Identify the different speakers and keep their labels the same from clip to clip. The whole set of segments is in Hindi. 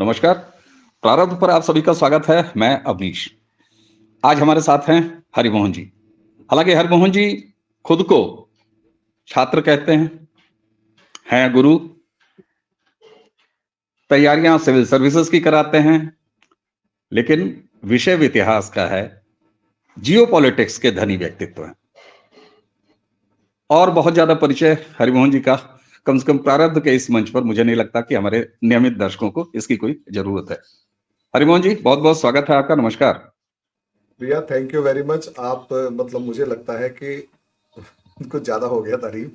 Speaker 1: नमस्कार। प्रारंभ पर आप सभी का स्वागत है। मैं अवनीश। आज हमारे साथ हैं हरिमोहन जी। हालांकि हरिमोहन जी खुद को छात्र कहते हैं गुरु, तैयारियां सिविल सर्विसेज की कराते हैं, लेकिन विषय इतिहास का है। जियो पॉलिटिक्स के धनी व्यक्तित्व हैं और बहुत ज्यादा परिचय हरिमोहन जी का कम से कम प्रारंभ के इस मंच पर मुझे नहीं लगता कि हमारे नियमित दर्शकों को इसकी कोई जरूरत है। हरिमोहन जी, बहुत बहुत स्वागत है आपका। नमस्कार।
Speaker 2: भैया थैंक यू वेरी मच। आप मतलब मुझे लगता है कि कुछ ज्यादा हो गया तारीफ।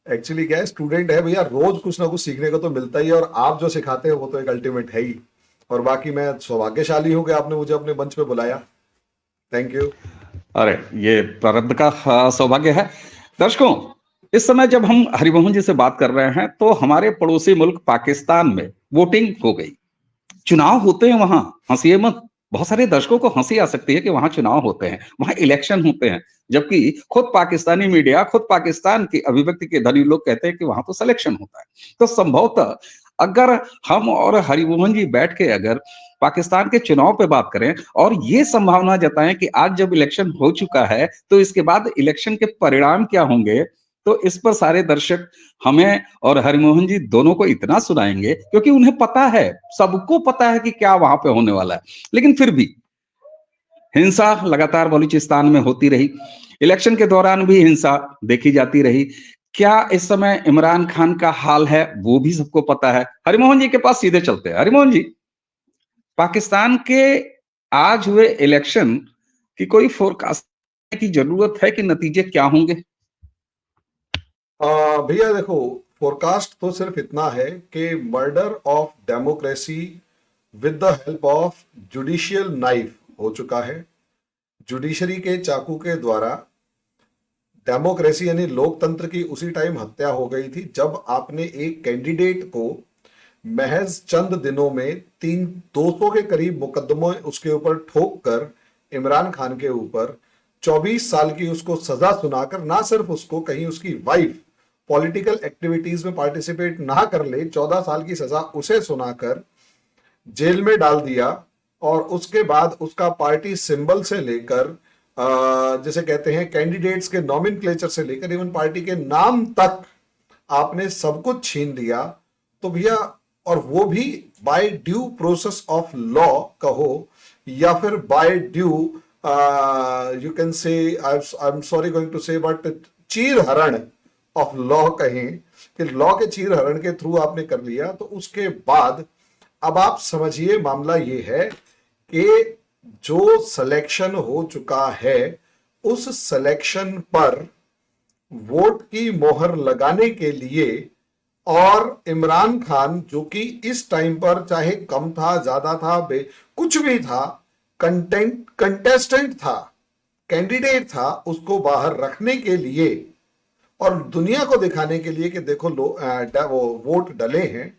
Speaker 2: एक्चुअली क्या है, स्टूडेंट है भैया, रोज कुछ ना कुछ सीखने को तो मिलता ही है, और आप जो सिखाते हैं वो तो एक अल्टीमेट है ही। और बाकी मैं सौभाग्यशाली हूँ कि आपने मुझे अपने मंच पे बुलाया। Thank you.
Speaker 1: अरे, ये प्रारब्ध का सौभाग्य है। दर्शकों, इस समय जब हम हरिमोहन जी से बात कर रहे हैं तो हमारे पड़ोसी मुल्क पाकिस्तान में वोटिंग हो गई। चुनाव होते हैं वहां। हंसिए मत। बहुत सारे दर्शकों को हंसी आ सकती है कि वहां चुनाव होते हैं, वहां इलेक्शन होते हैं, जबकि खुद पाकिस्तानी मीडिया, खुद पाकिस्तान की अभिव्यक्ति के धनी लोग कहते हैं कि वहां तो सिलेक्शन होता है। तो संभवतः अगर हम और हरिमोहन जी बैठ के अगर पाकिस्तान के चुनाव पे बात करें और ये संभावना जताएं कि आज जब इलेक्शन हो चुका है तो इसके बाद इलेक्शन के परिणाम क्या होंगे, तो इस पर सारे दर्शक हमें और हरिमोहन जी दोनों को इतना सुनाएंगे, क्योंकि उन्हें पता है, सबको पता है कि क्या वहां पे होने वाला है। लेकिन फिर भी हिंसा लगातार बलूचिस्तान में होती रही। इलेक्शन के दौरान भी हिंसा देखी जाती रही। क्या इस समय इमरान खान का हाल है वो भी सबको पता है। हरिमोहन जी के पास सीधे चलते हैं। हरिमोहन जी, पाकिस्तान के आज हुए इलेक्शन की कोई फोरकास्ट की जरूरत है कि नतीजे क्या होंगे?
Speaker 2: भैया देखो, फोरकास्ट तो सिर्फ इतना है कि murder of democracy with the help of judicial knife हो चुका है। जुडिशरी के चाकू के द्वारा डेमोक्रेसी यानी लोकतंत्र की उसी टाइम हत्या हो गई थी जब आपने एक कैंडिडेट को महज चंद दिनों में 200 के करीब मुकदमों उसके ऊपर ठोक कर इमरान खान के ऊपर 24 साल की उसको सजा सुनाकर, ना सिर्फ उसको, कहीं उसकी वाइफ पॉलिटिकल एक्टिविटीज में पार्टिसिपेट ना कर ले, 14 साल की सजा उसे सुनाकर जेल में डाल दिया। और उसके बाद उसका पार्टी सिंबल से लेकर जिसे कहते हैं कैंडिडेट्स के नॉमिनक्लेचर से लेकर इवन पार्टी के नाम तक आपने सब कुछ छीन लिया। तो भैया, और वो भी by due process of law कहो, या फिर by due, you can say, I am sorry going to say, but चीर हरण ऑफ लॉ कहें, कि लॉ के चीर हरण के थ्रू आपने कर लिया। तो उसके बाद अब आप समझिए, मामला ये है कि जो सिलेक्शन हो चुका है उस सिलेक्शन पर वोट की मोहर लगाने के लिए, और इमरान खान जो कि इस टाइम पर चाहे कम था, ज्यादा था, कुछ भी था, कंटेस्टेंट था, कैंडिडेट था, उसको बाहर रखने के लिए और दुनिया को दिखाने के लिए कि देखो वो वोट डले हैं,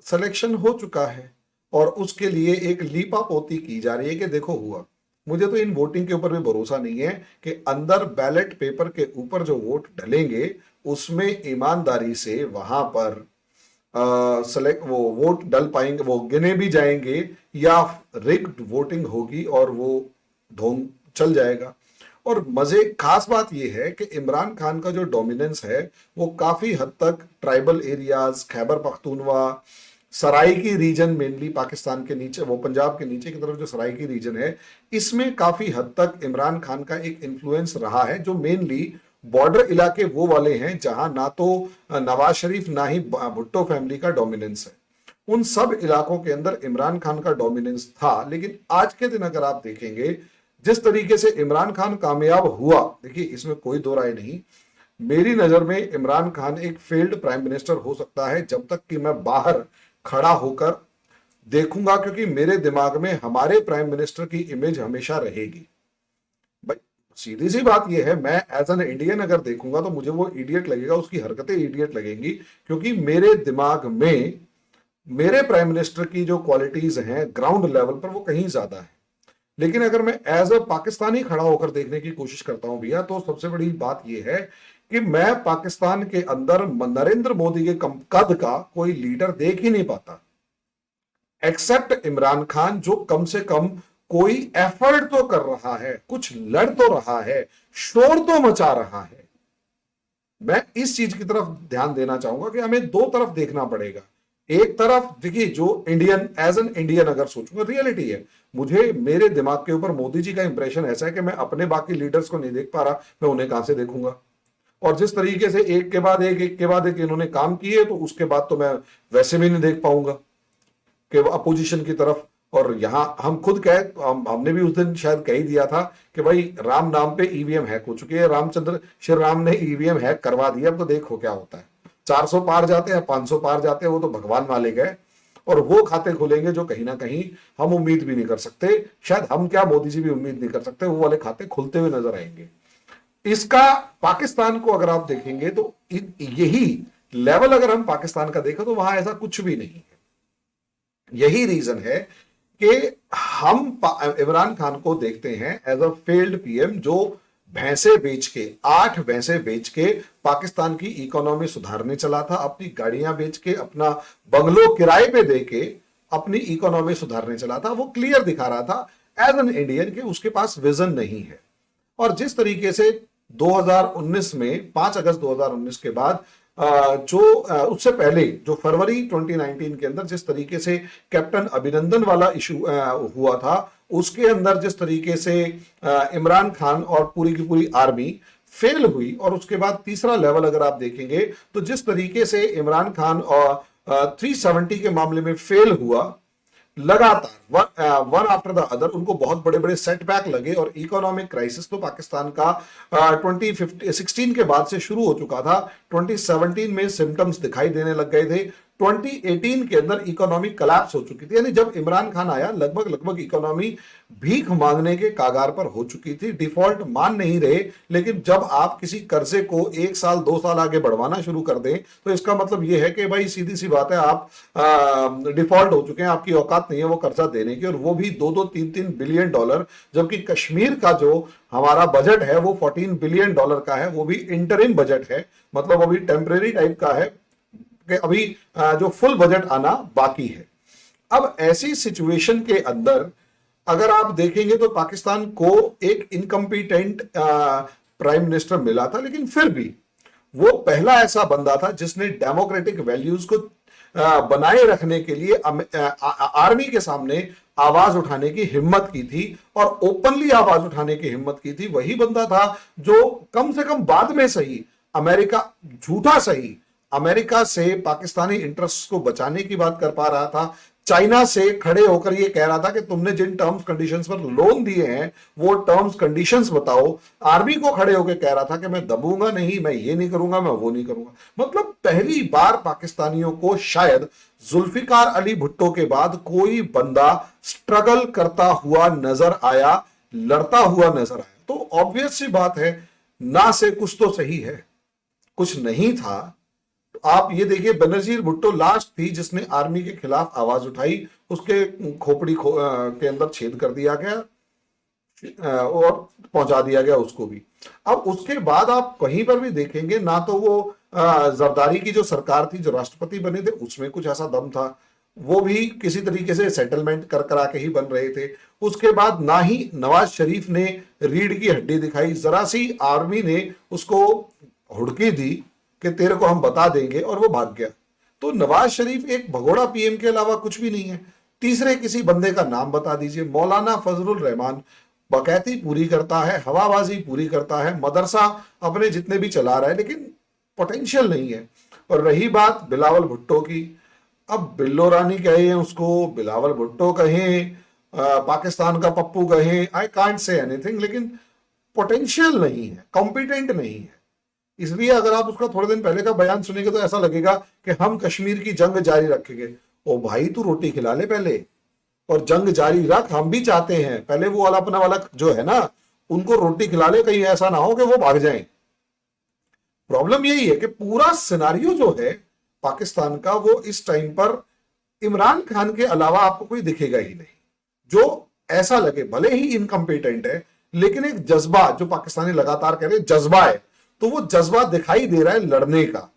Speaker 2: सिलेक्शन हो चुका है। और उसके लिए एक लीपा पोती की जा रही है कि देखो हुआ। मुझे तो इन वोटिंग के ऊपर भी भरोसा नहीं है कि अंदर बैलेट पेपर के ऊपर जो वोट डलेंगे उसमें ईमानदारी से वहां पर सेलेक्ट वो वोट डल पाएंगे, वो गिने भी जाएंगे, या रिग्ड वोटिंग होगी और वो ढोंग चल जाएगा। और मजे खास बात यह है कि इमरान खान का जो डोमिनेंस है वो काफी हद तक tribal areas, Khyber Pakhtunkhwa, Saraiki region, mainly Pakistan के नीचे, वो पंजाब के नीचे की तरफ जो सराइकी रीजन है, इसमें काफी हद तक इमरान खान का एक इन्फ्लुएंस रहा है, जो मेनली बॉर्डर इलाके वो वाले हैं जहां ना तो नवाज शरीफ ना ही भुट्टो फैमिली का डोमिनेंस है। उन सब इलाकों के अंदर इमरान खान का डोमिनेंस था। लेकिन आज के दिन अगर आप देखेंगे जिस तरीके से इमरान खान कामयाब हुआ, देखिए इसमें कोई दो राय नहीं, मेरी नजर में इमरान खान एक फेल्ड प्राइम मिनिस्टर हो सकता है जब तक कि मैं बाहर खड़ा होकर देखूंगा, क्योंकि मेरे दिमाग में हमारे प्राइम मिनिस्टर की इमेज हमेशा रहेगी। भाई सीधी सी बात यह है, मैं एज एन इंडियन अगर देखूंगा तो मुझे वो इडियट लगेगा, उसकी हरकतें इडियट लगेंगी, क्योंकि मेरे दिमाग में मेरे प्राइम मिनिस्टर की जो क्वालिटीज हैं ग्राउंड लेवल पर वो कहीं ज्यादा है। लेकिन अगर मैं एज अ पाकिस्तानी खड़ा होकर देखने की कोशिश करता हूं भैया, तो सबसे बड़ी बात यह है कि मैं पाकिस्तान के अंदर नरेंद्र मोदी के कद का कोई लीडर देख ही नहीं पाता, एक्सेप्ट इमरान खान, जो कम से कम कोई एफर्ट तो कर रहा है, कुछ लड़ तो रहा है, शोर तो मचा रहा है। मैं इस चीज की तरफ ध्यान देना चाहूंगा कि हमें दो तरफ देखना पड़ेगा। एक तरफ देखिए, जो इंडियन, एज एन इंडियन अगर सोचूंगा, रियलिटी है, मुझे मेरे दिमाग के ऊपर मोदी जी का इंप्रेशन ऐसा है कि मैं अपने बाकी लीडर्स को नहीं देख पा रहा, मैं उन्हें कहां से देखूंगा। और जिस तरीके से एक के बाद एक इन्होंने काम किए, तो उसके बाद तो मैं वैसे भी नहीं देख पाऊंगा कि अपोजिशन की तरफ। और यहां हम खुद हमने भी उस दिन शायद कह ही दिया था कि भाई राम नाम पे ईवीएम हैक हो चुकी है, रामचंद्र श्री राम ने ईवीएम हैक करवा दिया, अब तो देखो क्या होता है। 400 पार जाते हैं, 500 पार जाते हैं, वो तो भगवान वाले गए। और वो खाते खुलेंगे जो कहीं ना कहीं हम उम्मीद भी नहीं कर सकते, शायद हम क्या मोदी जी भी उम्मीद नहीं कर सकते, वो वाले खाते खुलते हुए नजर आएंगे। इसका पाकिस्तान को अगर आप देखेंगे तो यही लेवल अगर हम पाकिस्तान का देखें तो वहां ऐसा कुछ भी नहीं है। यही रीजन है कि हम इमरान खान को देखते हैं एज अ फेल्ड पीएम, जो भैंसे बेच के, 8 भैंसे बेच के पाकिस्तान की इकोनॉमी सुधारने चला था, अपनी गाड़ियां बेच के, अपना बंगलो किराए पे दे के अपनी इकोनॉमी सुधारने चला था। वो क्लियर दिखा रहा था एज एन इंडियन कि उसके पास विजन नहीं है। और जिस तरीके से 2019 में 5 अगस्त 2019 के बाद जो उससे पहले जो फरवरी 2019 के अंदर जिस तरीके से कैप्टन अभिनंदन वाला इशू हुआ था, उसके अंदर जिस तरीके से इमरान खान और पूरी की पूरी आर्मी फेल हुई। और उसके बाद तीसरा लेवल अगर आप देखेंगे तो जिस तरीके से इमरान खान और 370 के मामले में फेल हुआ, लगातार वन आफ्टर द अदर उनको बहुत बड़े बड़े सेटबैक लगे। और इकोनॉमिक क्राइसिस तो पाकिस्तान का 2016 के बाद से शुरू हो चुका था, 2017 में सिम्टम्स दिखाई देने लग गए थे, 2018 के अंदर इकोनॉमी कोलैप्स हो चुकी थी। यानी जब इमरान खान आया लगभग इकोनॉमी भीख मांगने के कागार पर हो चुकी थी। डिफॉल्ट मान नहीं रहे, लेकिन जब आप किसी कर्जे को 1 साल 2 साल आगे बढ़वाना शुरू कर दें तो इसका मतलब यह है कि भाई सीधी सी बात है, आप डिफॉल्ट हो चुके हैं, आपकी औकात नहीं है वो कर्जा देने की, और वो भी 2-2 3-3 बिलियन डॉलर। जबकि कश्मीर का जो हमारा बजट है वो 14 बिलियन डॉलर का है, वो भी इंटरिम बजट है, मतलब अभी टेम्परेरी टाइप का है कि अभी जो फुल बजट आना बाकी है। अब ऐसी सिचुएशन के अंदर अगर आप देखेंगे तो पाकिस्तान को एक इनकम्पिटेंट प्राइम मिनिस्टर मिला था, लेकिन फिर भी वो पहला ऐसा बंदा था जिसने डेमोक्रेटिक वैल्यूज को बनाए रखने के लिए आर्मी के सामने आवाज उठाने की हिम्मत की थी, और ओपनली आवाज उठाने की हिम्मत की थी। वही बंदा था जो कम से कम बाद में सही, अमेरिका झूठा सही, अमेरिका से पाकिस्तानी इंटरेस्ट को बचाने की बात कर पा रहा था, चाइना से खड़े होकर ये कह रहा था कि तुमने जिन टर्म्स कंडीशंस पर लोन दिए हैं वो टर्म्स कंडीशंस बताओ। आर्मी को खड़े होकर कह रहा था कि मैं दबूंगा नहीं, मैं ये नहीं करूंगा, मैं वो नहीं करूंगा। मतलब पहली बार पाकिस्तानियों को शायद जुल्फिकार अली भुट्टो के बाद कोई बंदा स्ट्रगल करता हुआ नजर आया, लड़ता हुआ नजर आया। तो ऑब्वियस सी बात है, ना से कुछ तो सही है, कुछ नहीं था। आप ये देखिए, बेनजीर भुट्टो लास्ट थी जिसने आर्मी के खिलाफ आवाज उठाई, उसके खोपड़ी के अंदर छेद कर दिया गया और पहुंचा दिया गया उसको भी। अब उसके बाद आप कहीं पर भी देखेंगे ना तो वो जरदारी की जो सरकार थी, जो राष्ट्रपति बने थे, उसमें कुछ ऐसा दम था, वो भी किसी तरीके से सेटलमेंट कर करा के ही बन रहे थे। उसके बाद ना ही नवाज शरीफ ने रीढ़ की हड्डी दिखाई, जरा सी आर्मी ने उसको हुड़की दी कि तेरे को हम बता देंगे, और वो भाग गया। तो नवाज शरीफ एक भगोड़ा पीएम के अलावा कुछ भी नहीं है। तीसरे किसी बंदे का नाम बता दीजिए। मौलाना फजलुर रहमान बकैती पूरी करता है, हवाबाजी पूरी करता है, मदरसा अपने जितने भी चला रहा है, लेकिन पोटेंशियल नहीं है। और रही बात बिलावल भुट्टो की, अब बिल्लो रानी कहें उसको, बिलावल भुट्टो कहें, पाकिस्तान का पप्पू कहें, आई कांट से एनीथिंग, लेकिन पोटेंशियल नहीं है, कॉम्पिटेंट नहीं है। इसलिए अगर आप उसका थोड़े दिन पहले का बयान सुनेंगे तो ऐसा लगेगा कि हम कश्मीर की जंग जारी रखेंगे। ओ भाई, तू रोटी खिला ले पहले और जंग जारी रख, हम भी चाहते हैं। पहले वो वाला अपना वाला जो है ना, उनको रोटी खिला ले, कहीं ऐसा ना हो कि वो भाग जाएं। प्रॉब्लम यही है कि पूरा सिनारियो जो है पाकिस्तान का, वो इस टाइम पर इमरान खान के अलावा आपको कोई दिखेगा ही नहीं जो ऐसा लगे, भले ही इनकम्पिटेंट है, लेकिन एक जज्बा जो पाकिस्तानी लगातार कह रहे हैं जज्बा है, तो वो जज्बा दिखाई दे रहा है लड़ने का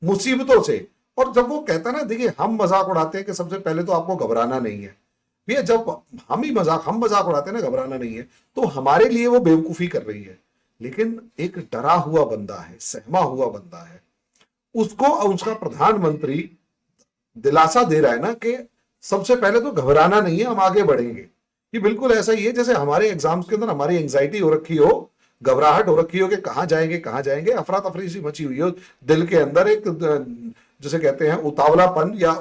Speaker 2: मुसीबतों से। और जब वो कहता है ना, देखिए हम मजाक उड़ाते हैं कि सबसे पहले तो आपको घबराना नहीं है भैया, जब हम मजाक उड़ाते हैं ना, घबराना नहीं है, तो हमारे लिए वो बेवकूफी कर रही है। लेकिन एक डरा हुआ बंदा है, सहमा हुआ बंदा है, उसको उसका प्रधानमंत्री दिलासा दे रहा है ना कि सबसे पहले तो घबराना नहीं है, हम आगे बढ़ेंगे। ये बिल्कुल ऐसा ही है जैसे हमारे एग्जाम्स के अंदर हमारी एंजाइटी हो रखी हो, घबराहट हो रखी हो कि कहाँ जाएंगे कहाँ जाएंगे, अफरा तफरी सी मची हुई हो दिल के अंदर, एक जिसे कहते हैं उतावलापन या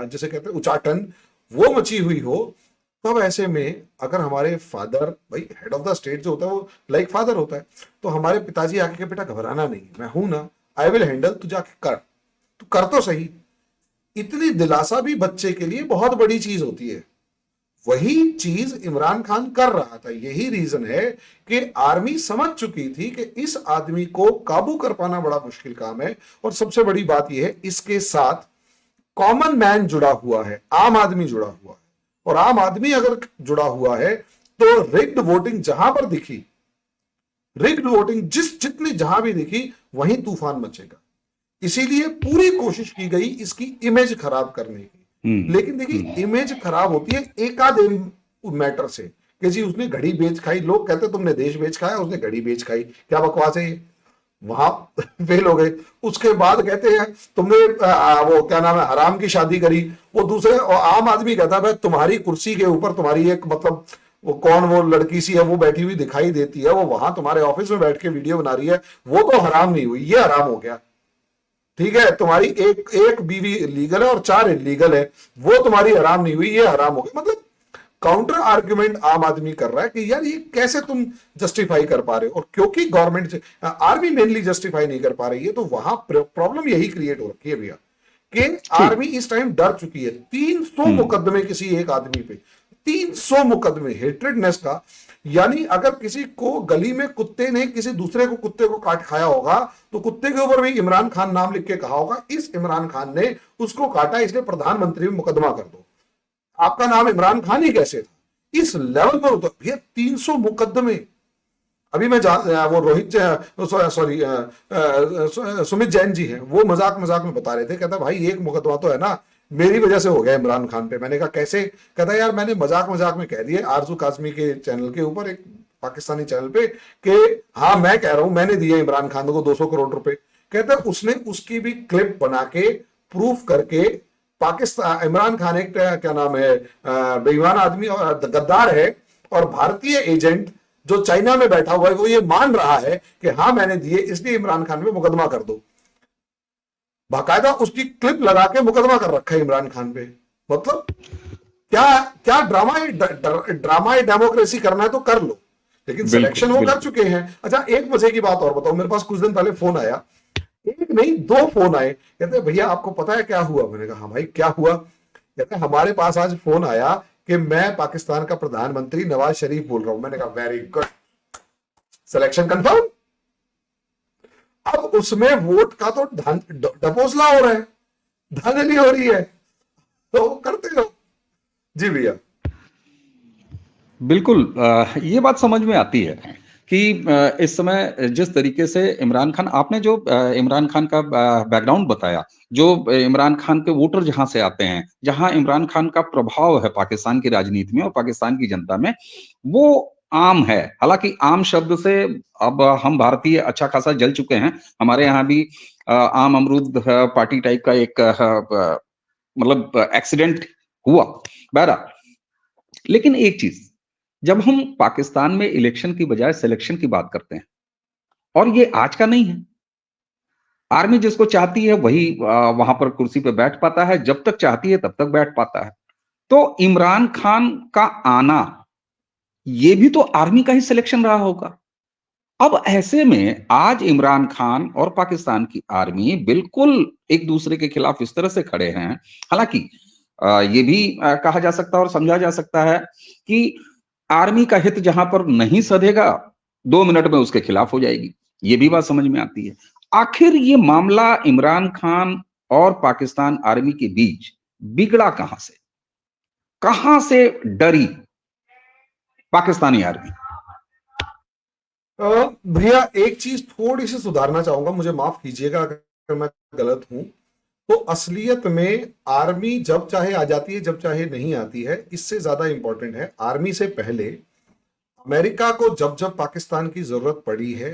Speaker 2: जिसे कहते हैं उचाटन, वो मची हुई हो। तब ऐसे में अगर हमारे फादर, भाई हेड ऑफ द स्टेट जो होता है वो लाइक फादर होता है, तो हमारे पिताजी आके के बेटा घबराना नहीं, मैं हूं ना, आई विल हैंडल, तू जाके कर, तू कर तो सही। इतनी दिलासा भी बच्चे के लिए बहुत बड़ी चीज होती है। वही चीज इमरान खान कर रहा था। यही रीजन है कि आर्मी समझ चुकी थी कि इस आदमी को काबू कर पाना बड़ा मुश्किल काम है। और सबसे बड़ी बात यह है, इसके साथ कॉमन मैन जुड़ा हुआ है, आम आदमी जुड़ा हुआ है। और आम आदमी अगर जुड़ा हुआ है तो रिग्ड वोटिंग जहां पर दिखी, रिग्ड वोटिंग जितनी जहां भी दिखी, वहीं तूफान मचेगा। इसीलिए पूरी कोशिश की गई इसकी इमेज खराब करने की। लेकिन देखिए, इमेज खराब होती है एक आधे मैटर से कि जी उसने घड़ी बेच खाई, लोग कहते तुमने देश बेच खाया, उसने घड़ी बेच खाई, क्या बकवास है ये, वहां फेल हो गए। उसके बाद कहते हैं तुमने वो क्या नाम है, हराम की शादी करी। वो दूसरे आम आदमी कहता है भाई तुम्हारी कुर्सी के ऊपर तुम्हारी एक मतलब वो कौन वो लड़की सी है वो बैठी हुई दिखाई देती है, वो वहां तुम्हारे ऑफिस में बैठ के वीडियो बना रही है, वो तो हराम नहीं हुई, ये हराम हो गया। ठीक है, तुम्हारी एक बीवी लीगल है और 4 इलीगल है, वो तुम्हारी हराम नहीं हुई, ये हराम हो गया। मतलब काउंटर आर्ग्यूमेंट आम आदमी कर रहा है कि यार ये कैसे तुम जस्टिफाई कर पा रहे हो। और क्योंकि गवर्नमेंट आर्मी मेनली जस्टिफाई नहीं कर पा रही है, तो वहां प्रॉब्लम यही क्रिएट हो रखी है भैया कि आर्मी इस टाइम डर चुकी है। 300 मुकदमे किसी एक आदमी पे, 300 मुकदमे हेट्रेडनेस का। यानी अगर किसी को गली में कुत्ते ने किसी दूसरे को कुत्ते को काट खाया होगा, तो कुत्ते के ऊपर भी इमरान खान नाम लिख के कहा होगा इस इमरान खान ने उसको काटा, इसलिए प्रधानमंत्री में मुकदमा कर दो, आपका नाम इमरान खान ही कैसे था। इस लेवल पर होता भैया 300 मुकदमे। अभी मैं वो रोहित सॉरी सुमित जैन जी हैं, वो मजाक मजाक में बता रहे थे, कहता भाई एक मुकदमा तो है ना मेरी वजह से हो गया इमरान खान पे। मैंने कहा कैसे, कहता यार मैंने मजाक मजाक में कह दिया आरजू काजमी के चैनल के ऊपर, एक पाकिस्तानी चैनल पे, कि हाँ मैं कह रहा हूं मैंने दिया इमरान खान को 200 करोड़ रुपए। कहता उसने उसकी भी क्लिप बना के प्रूफ करके, पाकिस्तान इमरान खान एक क्या नाम है बेईमान आदमी और गद्दार है, और भारतीय एजेंट जो चाइना में बैठा हुआ है वो ये मान रहा है कि हाँ मैंने दिए, इसलिए इमरान खान पे मुकदमा कर दो। बाकायदा उसकी क्लिप लगा के मुकदमा कर रखा है इमरान खान पे। मतलब क्या क्या ड्रामा डेमोक्रेसी करना है तो कर लो, लेकिन सिलेक्शन वो कर चुके हैं। अच्छा एक मजे की बात और बताओ, मेरे पास कुछ दिन पहले फोन आया, एक नहीं 2 फोन आए, कहते भैया आपको पता है क्या हुआ। मैंने कहा हाँ भाई क्या हुआ। कहते हमारे पास आज फोन आया कि मैं पाकिस्तान का प्रधानमंत्री नवाज शरीफ बोल रहा हूं। मैंने कहा वेरी गुड, सिलेक्शन कंफर्म। अब उसमें वोट का तो डपोसला हो रहा है, धांधली हो रही है, तो करते रहो। जी भैया
Speaker 1: बिल्कुल, ये बात समझ में आती है कि इस समय जिस तरीके से इमरान खान, आपने जो इमरान खान का बैकग्राउंड बताया, जो इमरान खान के वोटर जहां से आते हैं, जहां इमरान खान का प्रभाव है पाकिस्तान की राजनीति में और पाकिस्तान की जनता में, वो आम है। हालांकि आम शब्द से अब हम भारतीय अच्छा खासा जल चुके हैं। हमारे यहाँ भी आम अमरूद पार्टी टाइप का एक मतलब एक्सीडेंट हुआ। बहरहाल, लेकिन एक चीज, जब हम पाकिस्तान में इलेक्शन की बजाय सिलेक्शन की बात करते हैं, और ये आज का नहीं है, आर्मी जिसको चाहती है वही वहां पर कुर्सी पे बैठ पाता है, जब तक चाहती है तब तक बैठ पाता है। तो इमरान खान का आना, ये भी तो आर्मी का ही सिलेक्शन रहा होगा। अब ऐसे में आज इमरान खान और पाकिस्तान की आर्मी बिल्कुल एक दूसरे के खिलाफ इस तरह से खड़े हैं। हालांकि ये भी कहा जा सकता है और समझा जा सकता है कि आर्मी का हित जहां पर नहीं सधेगा, 2 मिनट में उसके खिलाफ हो जाएगी। ये भी बात समझ में आती है। आखिर ये मामला इमरान खान और पाकिस्तान आर्मी के बीच बिगड़ा कहां से डरी पाकिस्तानी आर्मी?
Speaker 2: भैया एक चीज थोड़ी सी सुधारना चाहूंगा, मुझे माफ कीजिएगा अगर मैं गलत हूं। तो असलियत में आर्मी जब चाहे आ जाती है, जब चाहे नहीं आती है। इससे ज्यादा इंपॉर्टेंट है, आर्मी से पहले अमेरिका को जब जब पाकिस्तान की जरूरत पड़ी है,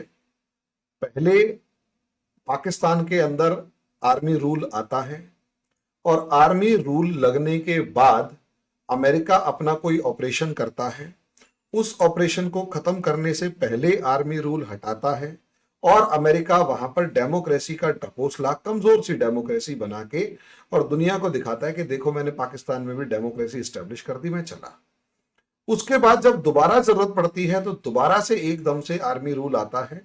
Speaker 2: पहले पाकिस्तान के अंदर आर्मी रूल आता है, और आर्मी रूल लगने के बाद अमेरिका अपना कोई ऑपरेशन करता है। उस ऑपरेशन को खत्म करने से पहले आर्मी रूल हटाता है, और अमेरिका वहां पर डेमोक्रेसी का ढकोसला, कमजोर सी डेमोक्रेसी बना के और दुनिया को दिखाता है कि देखो मैंने पाकिस्तान में भी डेमोक्रेसी स्टेब्लिश कर दी, मैं चला। उसके बाद जब दोबारा जरूरत पड़ती है तो दोबारा से एकदम से आर्मी रूल आता है,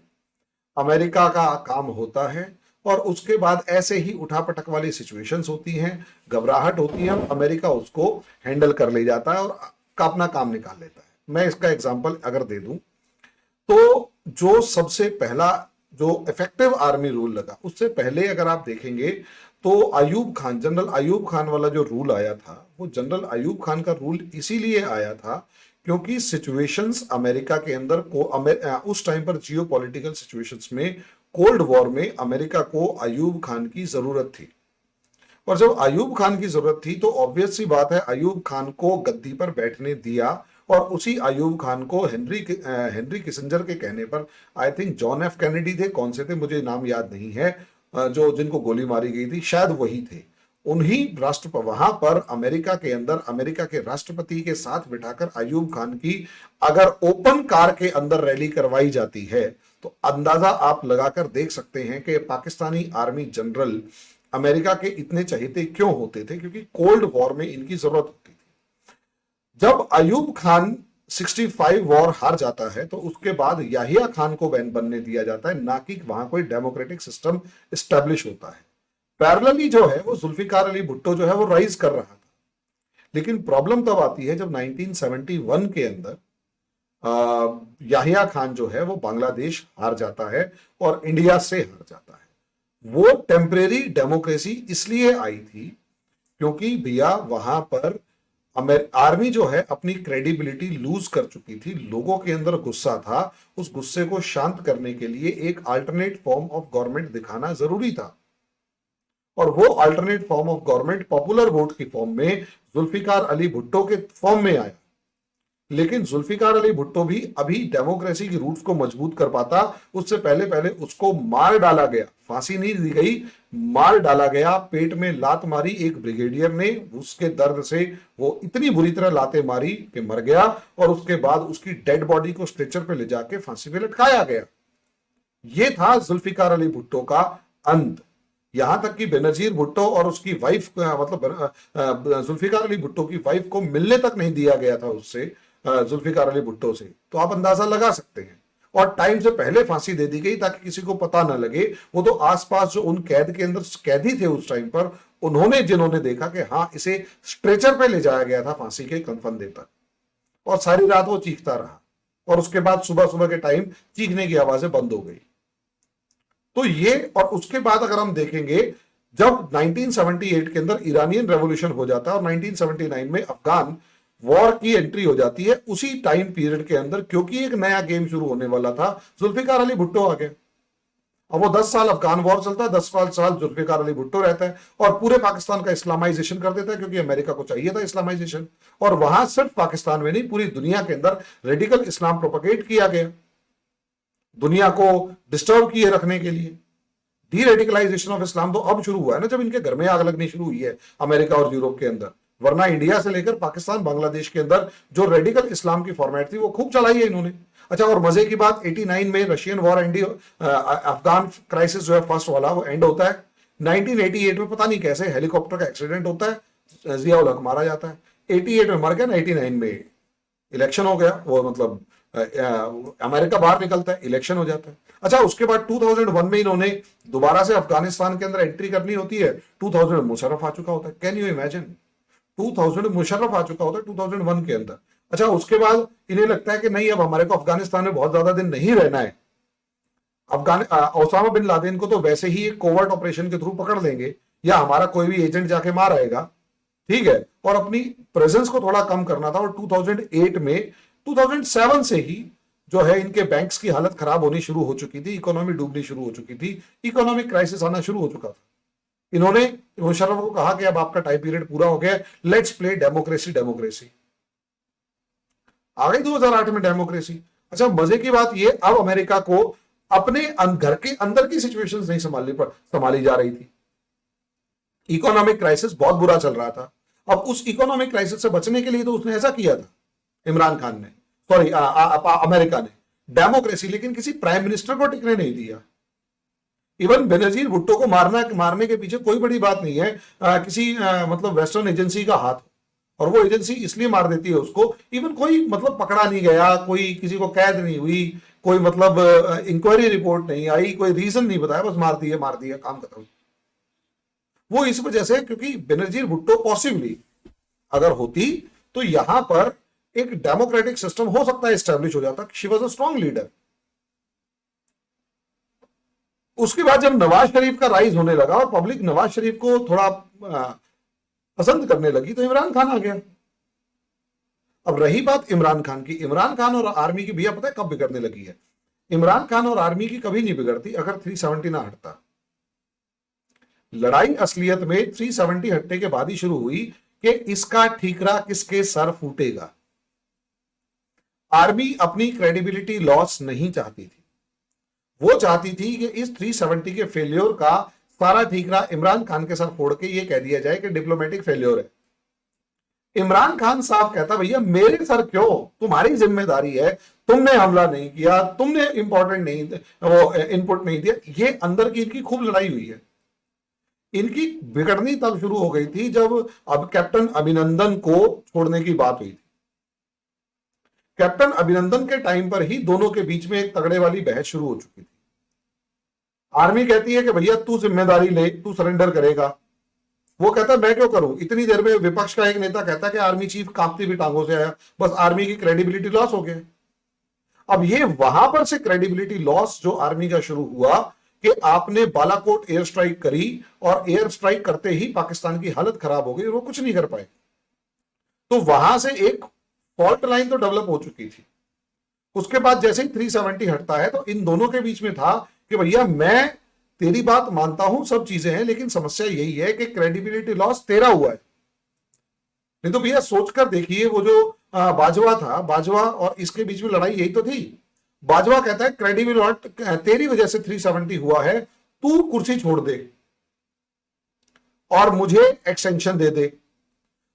Speaker 2: अमेरिका का काम होता है, और उसके बाद ऐसे ही उठापटक वाली सिचुएशंस होती हैं, घबराहट होती है, और अमेरिका उसको हैंडल कर ले जाता है और अपना काम निकाल लेता है। मैं इसका एग्जांपल अगर दे दूं तो जो सबसे पहला जो इफेक्टिव आर्मी रूल लगा, उससे पहले अगर आप देखेंगे तो अयूब खान, जनरल अयूब खान वाला जो रूल आया था, वो जनरल अयूब खान का रूल इसीलिए आया था क्योंकि सिचुएशंस अमेरिका के अंदर को उस टाइम पर जियो पॉलिटिकल सिचुएशंस में, कोल्ड वॉर में अमेरिका को अयूब खान की जरूरत थी। और जब अयूब खान की जरूरत थी तो ऑब्वियस सी बात है अयूब खान को गद्दी पर बैठने दिया, और उसी अयूब खान को हेनरी किसिंजर के कहने पर, I think John F Kennedy थे, कौन से थे मुझे नाम याद नहीं है, जो जिनको गोली मारी गई थी, शायद वही थे, उन्हीं वहां पर अमेरिका के अंदर अमेरिका के राष्ट्रपति के साथ बिठाकर अयूब खान की अगर ओपन कार के अंदर रैली करवाई जाती है तो अंदाजा आप लगाकर देख सकते हैं कि पाकिस्तानी आर्मी जनरल अमेरिका के इतने चहेते क्यों होते थे, क्योंकि कोल्ड वॉर में इनकी जरूरत होती थी। जब अयूब खान 65 वॉर हार जाता है तो उसके बाद याहिया खान को बनने दिया जाता है, ना कि वहां कोई डेमोक्रेटिक सिस्टम स्टैब्लिश होता है। पैरेलली जो है वो जुल्फिकार अली भुट्टो जो है वो राइज कर रहा था। लेकिन प्रॉब्लम तब आती है जब 1971 के अंदर याहिया खान जो है वो बांग्लादेश हार जाता है और इंडिया से हार जाता है। वो टेम्परेरी डेमोक्रेसी इसलिए आई थी क्योंकि भैया वहां पर आर्मी जो है अपनी क्रेडिबिलिटी लूज कर चुकी थी, लोगों के अंदर गुस्सा था, उस गुस्से को शांत करने के लिए एक अल्टरनेट फॉर्म ऑफ गवर्नमेंट दिखाना जरूरी था, और वो alternate form of government popular vote की फॉर्म में जुल्फिकार अली भुट्टो के फॉर्म में आया। लेकिन जुल्फिकार अली भुट्टो भी अभी डेमोक्रेसी की रूट्स को मजबूत कर पाता, उससे पहले पहले उसको मार डाला गया, फांसी नहीं दी गई, मार डाला गया, पेट में लात मारी एक ब्रिगेडियर ने, उसके दर्द से वो इतनी बुरी तरह लाते मारी कि मर गया, और उसके बाद उसकी डेड बॉडी को स्ट्रेचर पे ले जाके फांसी पे लटकाया गया। ये था जुल्फिकार अली भुट्टो का अंत। यहां तक कि बेनजीर भुट्टो और उसकी वाइफ, मतलब जुल्फिकार अली भुट्टो की वाइफ को मिलने तक नहीं दिया गया था उससे, जुल्फिकार अली भुट्टो से। तो आप अंदाजा लगा सकते हैं, और टाइम से पहले फांसी दे दी गई ताकि किसी को पता ना लगे। वो तो आसपास जो उन कैद के अंदर कैदी थे उस टाइम पर, उन्होंने जिन्होंने देखा कि हाँ इसे स्ट्रेचर पे ले जाया गया था फांसी के फंदे तक, और सारी रात वो चीखता रहा, और उसके बाद सुबह सुबह के टाइम चीखने की आवाजें बंद हो गई। तो ये, और उसके बाद अगर हम देखेंगे जब 1978 के अंदर ईरानियन रेवोल्यूशन हो जाता है और 1979 में अफगान वॉर की एंट्री हो जाती है, उसी टाइम पीरियड के अंदर क्योंकि एक नया गेम शुरू होने वाला था, जुल्फिकार अली भुट्टो आ गए। अब वो 10 साल अफगान वॉर चलता है, 10 साल जुल्फिकार अली भुट्टो रहता है और पूरे पाकिस्तान का इस्लामाइजेशन कर देता है, क्योंकि अमेरिका को चाहिए था इस्लामाइजेशन। और वहां सिर्फ पाकिस्तान में नहीं, पूरी दुनिया के अंदर रेडिकल इस्लाम प्रोपगेट किया गया, दुनिया को डिस्टर्ब किए रखने के लिए। डी रेडिकलाइजेशन ऑफ इस्लाम तो अब शुरू हुआ है ना, जब इनके घर में आग लगनी शुरू हुई है अमेरिका और यूरोप के अंदर, वरना इंडिया से लेकर पाकिस्तान बांग्लादेश के अंदर जो रेडिकल इस्लाम की फॉर्मेट थी वो खूब चलाई है इन्होंने। अच्छा, और मजे की बात, 89 में Russian war and, Afghan crisis जो है फर्स्ट वाला, वो एंड होता है। 1988 में पता नहीं कैसे हेलीकॉप्टर का एक्सीडेंट होता है, जिया उल हक मारा जाता है, 88 में मर गया, 99 में इलेक्शन हो गया, वो मतलब अमेरिका बाहर निकलता है, इलेक्शन हो जाता है। अच्छा, उसके बाद 2001 में इन्होंने दोबारा से अफगानिस्तान के अंदर एंट्री करनी होती है, 2000 में मुशर्रफ आ चुका होता है। कैन यू इमेजिन, 2000 मुशर्रफ आ चुका होता है 2001 के अंदर। अच्छा, उसके बाद इन्हें लगता है कि नहीं, अब हमारे को अफगानिस्तान में बहुत ज्यादा दिन नहीं रहना है, ओसामा बिन लादेन को तो वैसे ही एक कोवर्ट ऑपरेशन के थ्रू पकड़ लेंगे, या हमारा कोई भी एजेंट जाके मार आएगा, ठीक है, और अपनी प्रेजेंस को थोड़ा कम करना था। और 2008 में 2007 से ही जो है इनके बैंक्स की हालत खराब होनी शुरू हो चुकी थी, इकोनॉमी डूबनी शुरू हो चुकी थी, इकोनॉमिक क्राइसिस आना शुरू हो चुका था। इन्होंने मुशर्रफ को कहा कि अब आपका टाइम पीरियड पूरा हो गया, लेट्स प्ले डेमोक्रेसी डेमोक्रेसी। आ गई 2008 में डेमोक्रेसी। अच्छा, मजे की बात ये, अब अमेरिका को अपने घर के अंदर की सिचुएशंस नहीं संभाली जा रही थी। इकोनॉमिक क्राइसिस बहुत बुरा चल रहा था। अब उस इकोनॉमिक क्राइसिस से बचने के लिए तो उसने ऐसा किया था, इमरान खान ने, सॉरी अमेरिका ने, डेमोक्रेसी, लेकिन किसी प्राइम मिनिस्टर को टिकने नहीं दिया। इवन बेनजीर भुट्टो को मारने के पीछे कोई बड़ी बात नहीं है, किसी मतलब वेस्टर्न एजेंसी का हाथ, और वो एजेंसी इसलिए मार देती है उसको, इवन कोई मतलब पकड़ा नहीं गया, कोई किसी को कैद नहीं हुई, कोई मतलब इंक्वायरी रिपोर्ट नहीं आई, कोई रीजन नहीं बताया, बस मार दिया, काम खत्म। वो इस वजह से, क्योंकि बेनजीर भुट्टो पॉसिबली अगर होती तो यहां पर एक डेमोक्रेटिक सिस्टम हो सकता है एस्टेब्लिश हो जाता। She was a strong leader. उसके बाद जब नवाज शरीफ का राइज होने लगा और पब्लिक नवाज शरीफ को थोड़ा पसंद करने लगी, तो इमरान खान आ गया। अब रही बात इमरान खान की, इमरान खान और आर्मी की भैया पता है कब बिगड़ने लगी है? इमरान खान और आर्मी की कभी नहीं बिगड़ती अगर 370 ना हटता। लड़ाई असलियत में 370 हटने के बाद ही शुरू हुई कि इसका ठीकरा किसके सर फूटेगा। आर्मी अपनी क्रेडिबिलिटी लॉस नहीं चाहती थी, वो चाहती थी कि इस 370 के फेल्योर का सारा ठीकरा इमरान खान के सर फोड़ के ये कह दिया जाए कि डिप्लोमेटिक फेल्योर है। इमरान खान साफ कहता, भैया मेरे सर क्यों, तुम्हारी जिम्मेदारी है, तुमने हमला नहीं किया, तुमने इंपॉर्टेंट नहीं वो इनपुट नहीं दिया। ये अंदर की इनकी खूब लड़ाई हुई है। इनकी बिगड़नी तब शुरू हो गई थी जब अब कैप्टन अभिनंदन को छोड़ने की बात हुई थी। कैप्टन अभिनंदन के टाइम पर ही दोनों के बीच में एक तगड़े वाली बहस शुरू हो चुकी थी। आर्मी कहती है कि भैया तू जिम्मेदारी ले, तू सरेंडर करेगा। वो कहता मैं क्यों करूं। इतनी देर में विपक्ष का एक नेता कहता कि आर्मी चीफ कांपती हुई टांगों से आया, बस आर्मी की क्रेडिबिलिटी लॉस हो गया। अब ये वहां पर से क्रेडिबिलिटी लॉस जो आर्मी का शुरू हुआ कि आपने बालाकोट एयर स्ट्राइक करी और एयर स्ट्राइक करते ही पाकिस्तान की हालत खराब हो गई, वो कुछ नहीं कर पाए। तो वहां से एक फॉल्ट लाइन तो डेवलप हो चुकी थी। उसके बाद जैसे ही 370 हटता है तो इन दोनों के बीच में था कि भैया मैं तेरी बात मानता हूं, सब चीजें हैं, लेकिन समस्या यही है कि क्रेडिबिलिटी लॉस तेरा हुआ है। नहीं तो भैया सोचकर देखिए, वो जो बाजवा था, बाजवा और इसके बीच में लड़ाई यही तो थी। बाजवा कहता है क्रेडिबिलिटी तेरी वजह से 370 हुआ है, तू कुर्सी छोड़ दे और मुझे एक्सटेंशन दे दे।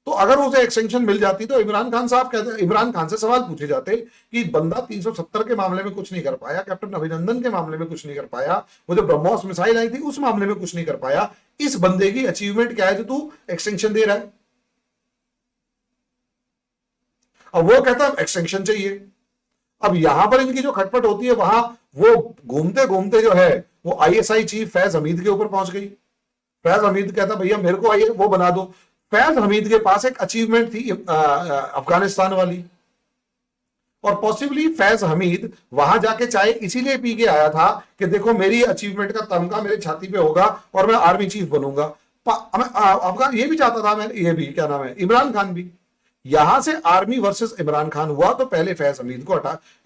Speaker 2: तो अगर उसे एक्सटेंशन मिल जाती तो इमरान खान साहब कहते, इमरान खान से सवाल पूछे जाते कि बंदा 370 के मामले में कुछ नहीं कर पाया, कैप्टन अभिनंदन के मामले में कुछ नहीं कर पाया, वो जो ब्रह्मोस मिसाइल आई थी उस मामले में कुछ नहीं कर पाया, इस बंदे की अचीवमेंट क्या है जो तू एक्सटेंशन दे रहा है? अब वो कहता है एक्सटेंशन चाहिए। अब यहां पर इनकी जो खटपट होती है, वहां वो घूमते घूमते जो है वो आईएसआई चीफ फैज हमीद के ऊपर पहुंच गई। फैज हमीद कहता भैया मेरे को आइए वो बना दो। फैज हमीद के पास एक अचीवमेंट थी अफगानिस्तान वाली, और पॉसिबली फैज हमीद वहां जाके चाय इसीलिए पी के आया था कि देखो मेरी अचीवमेंट का तमगा मेरे छाती पे होगा और मैं आर्मी चीफ बनूंगा। अफगान ये भी चाहता था, मैं ये भी क्या नाम है, इमरान खान भी। यहां से आर्मी वर्सेस इमरान खान हुआ तो पहले फैज हमीद को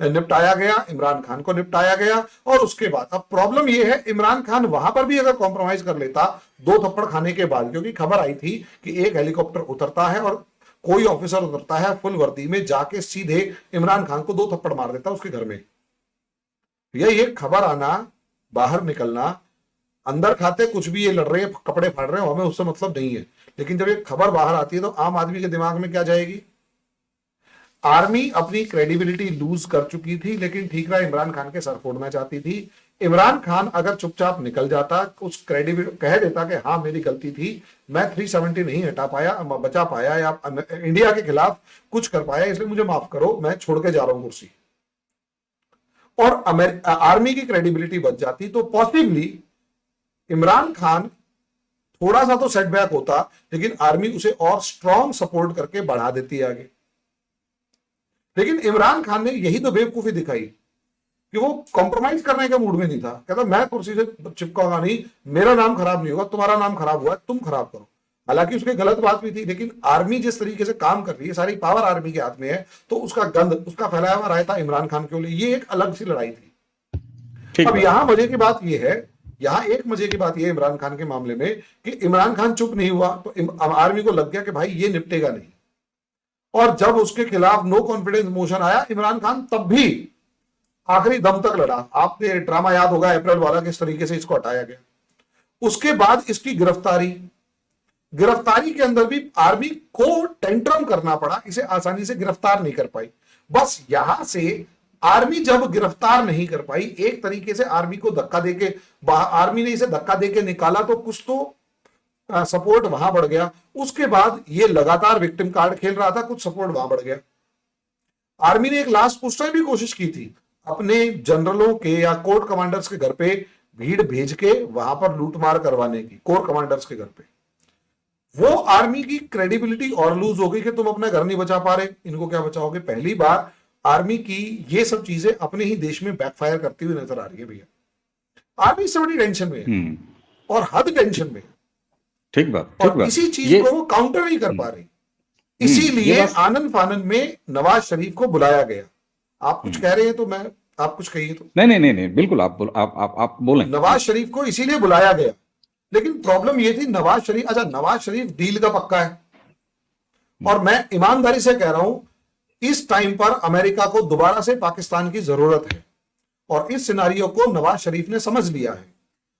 Speaker 2: निपटाया गया, इमरान खान को निपटाया गया, और उसके बाद अब प्रॉब्लम यह है इमरान खान वहां पर भी अगर कॉम्प्रोमाइज कर लेता 2 थप्पड़ खाने के बाद, क्योंकि खबर आई थी कि एक हेलीकॉप्टर उतरता है और कोई ऑफिसर उतरता है फुल वर्दी में, जाके सीधे इमरान खान को 2 थप्पड़ मार देता उसके घर में। ये खबर आना, बाहर निकलना, अंदर खाते कुछ भी ये लड़ रहे हैं, कपड़े फाड़ रहे हैं, हमें उससे मतलब नहीं है, लेकिन जब ये खबर बाहर आती है तो आम आदमी के दिमाग में क्या जाएगी? आर्मी अपनी क्रेडिबिलिटी लूज कर चुकी थी, लेकिन ठीकरा इमरान खान के सर फोड़ना चाहती थी। इमरान खान अगर चुपचाप निकल जाता, उस क्रेडिबिलिटी कह देता कि हाँ मेरी गलती थी, मैं 370 नहीं हटा पाया, बचा पाया, या इंडिया के खिलाफ कुछ कर पाया, इसलिए मुझे माफ करो, मैं छोड़ के जा रहा हूं कुर्सी, और आर्मी की क्रेडिबिलिटी बच जाती, तो पॉसिबली इमरान खान थोड़ा सा तो सेटबैक होता, लेकिन आर्मी उसे और स्ट्रॉन्ग सपोर्ट करके बढ़ा देती है आगे। लेकिन इमरान खान ने यही तो बेवकूफी दिखाई कि वो कॉम्प्रोमाइज करने के मूड में नहीं था। कहता मैं कुर्सी से चिपकाऊंगा नहीं, मेरा नाम खराब नहीं होगा, तुम्हारा नाम खराब हुआ है, तुम खराब करो। हालांकि उसकी गलत बात भी थी, लेकिन आर्मी जिस तरीके से काम कर रही है, सारी पावर आर्मी के हाथ में है, तो उसका गंद, उसका फैलाया हुआ रहता इमरान खान के लिए, ये एक अलग सी लड़ाई थी।
Speaker 1: ठीक
Speaker 2: अब
Speaker 1: बात।
Speaker 2: यहां मजे की बात यह है, यहां एक मजे की बात यह है इमरान खान के मामले में कि इमरान खान चुप नहीं हुआ, तो आर्मी को लग गया कि भाई ये निपटेगा नहीं। और जब उसके खिलाफ नो कॉन्फिडेंस मोशन आया, इमरान खान तब भी आखिरी दम तक लड़ा। आपने ड्रामा याद होगा अप्रैल वाला, किस तरीके से इसको हटाया गया। उसके बाद इसकी गिरफ्तारी के अंदर भी आर्मी को टेंट्रम करना पड़ा, इसे आसानी से गिरफ्तार नहीं कर पाई। बस यहां से आर्मी जब गिरफ्तार नहीं कर पाई, एक तरीके से आर्मी को धक्का देके, आर्मी ने इसे धक्का देके निकाला, तो कुछ तो सपोर्ट वहां बढ़ गया। उसके बाद ये लगातार विक्टिम कार्ड खेल रहा था, कुछ सपोर्ट वहां बढ़ गया। आर्मी ने एक लास्ट उस टाइम भी कोशिश की थी अपने जनरलों के या कोर कमांडर्स के घर पे भीड़ भेज के वहां पर लूटमार करवाने की, कोर कमांडर्स के घर पे। वो आर्मी की क्रेडिबिलिटी और लूज हो गई कि तुम अपना घर नहीं बचा पा रहे, इनको क्या बचाओगे। पहली बार आर्मी की ये सब चीजें अपने ही देश में बैकफायर करती हुई नजर आ रही है भैया। आर्मी से बड़ी टेंशन में है और हद टेंशन में है।
Speaker 1: ठीक बात, ठीक
Speaker 2: और
Speaker 1: बात।
Speaker 2: इसी चीज को वो काउंटर नहीं कर पा रही, इसीलिए आनन फानन में नवाज शरीफ को बुलाया गया। आप कुछ कह रहे हैं तो मैं, आप कुछ कहिए तो।
Speaker 1: नहीं, बिल्कुल, आप बोलें।
Speaker 2: नवाज शरीफ को इसीलिए बुलाया गया, लेकिन प्रॉब्लम ये थी नवाज शरीफ, अच्छा नवाज शरीफ डील का पक्का है, और मैं ईमानदारी से कह रहा हूं इस टाइम पर अमेरिका को दोबारा से पाकिस्तान की जरूरत है, और इस सिनारियो को नवाज शरीफ ने समझ लिया है।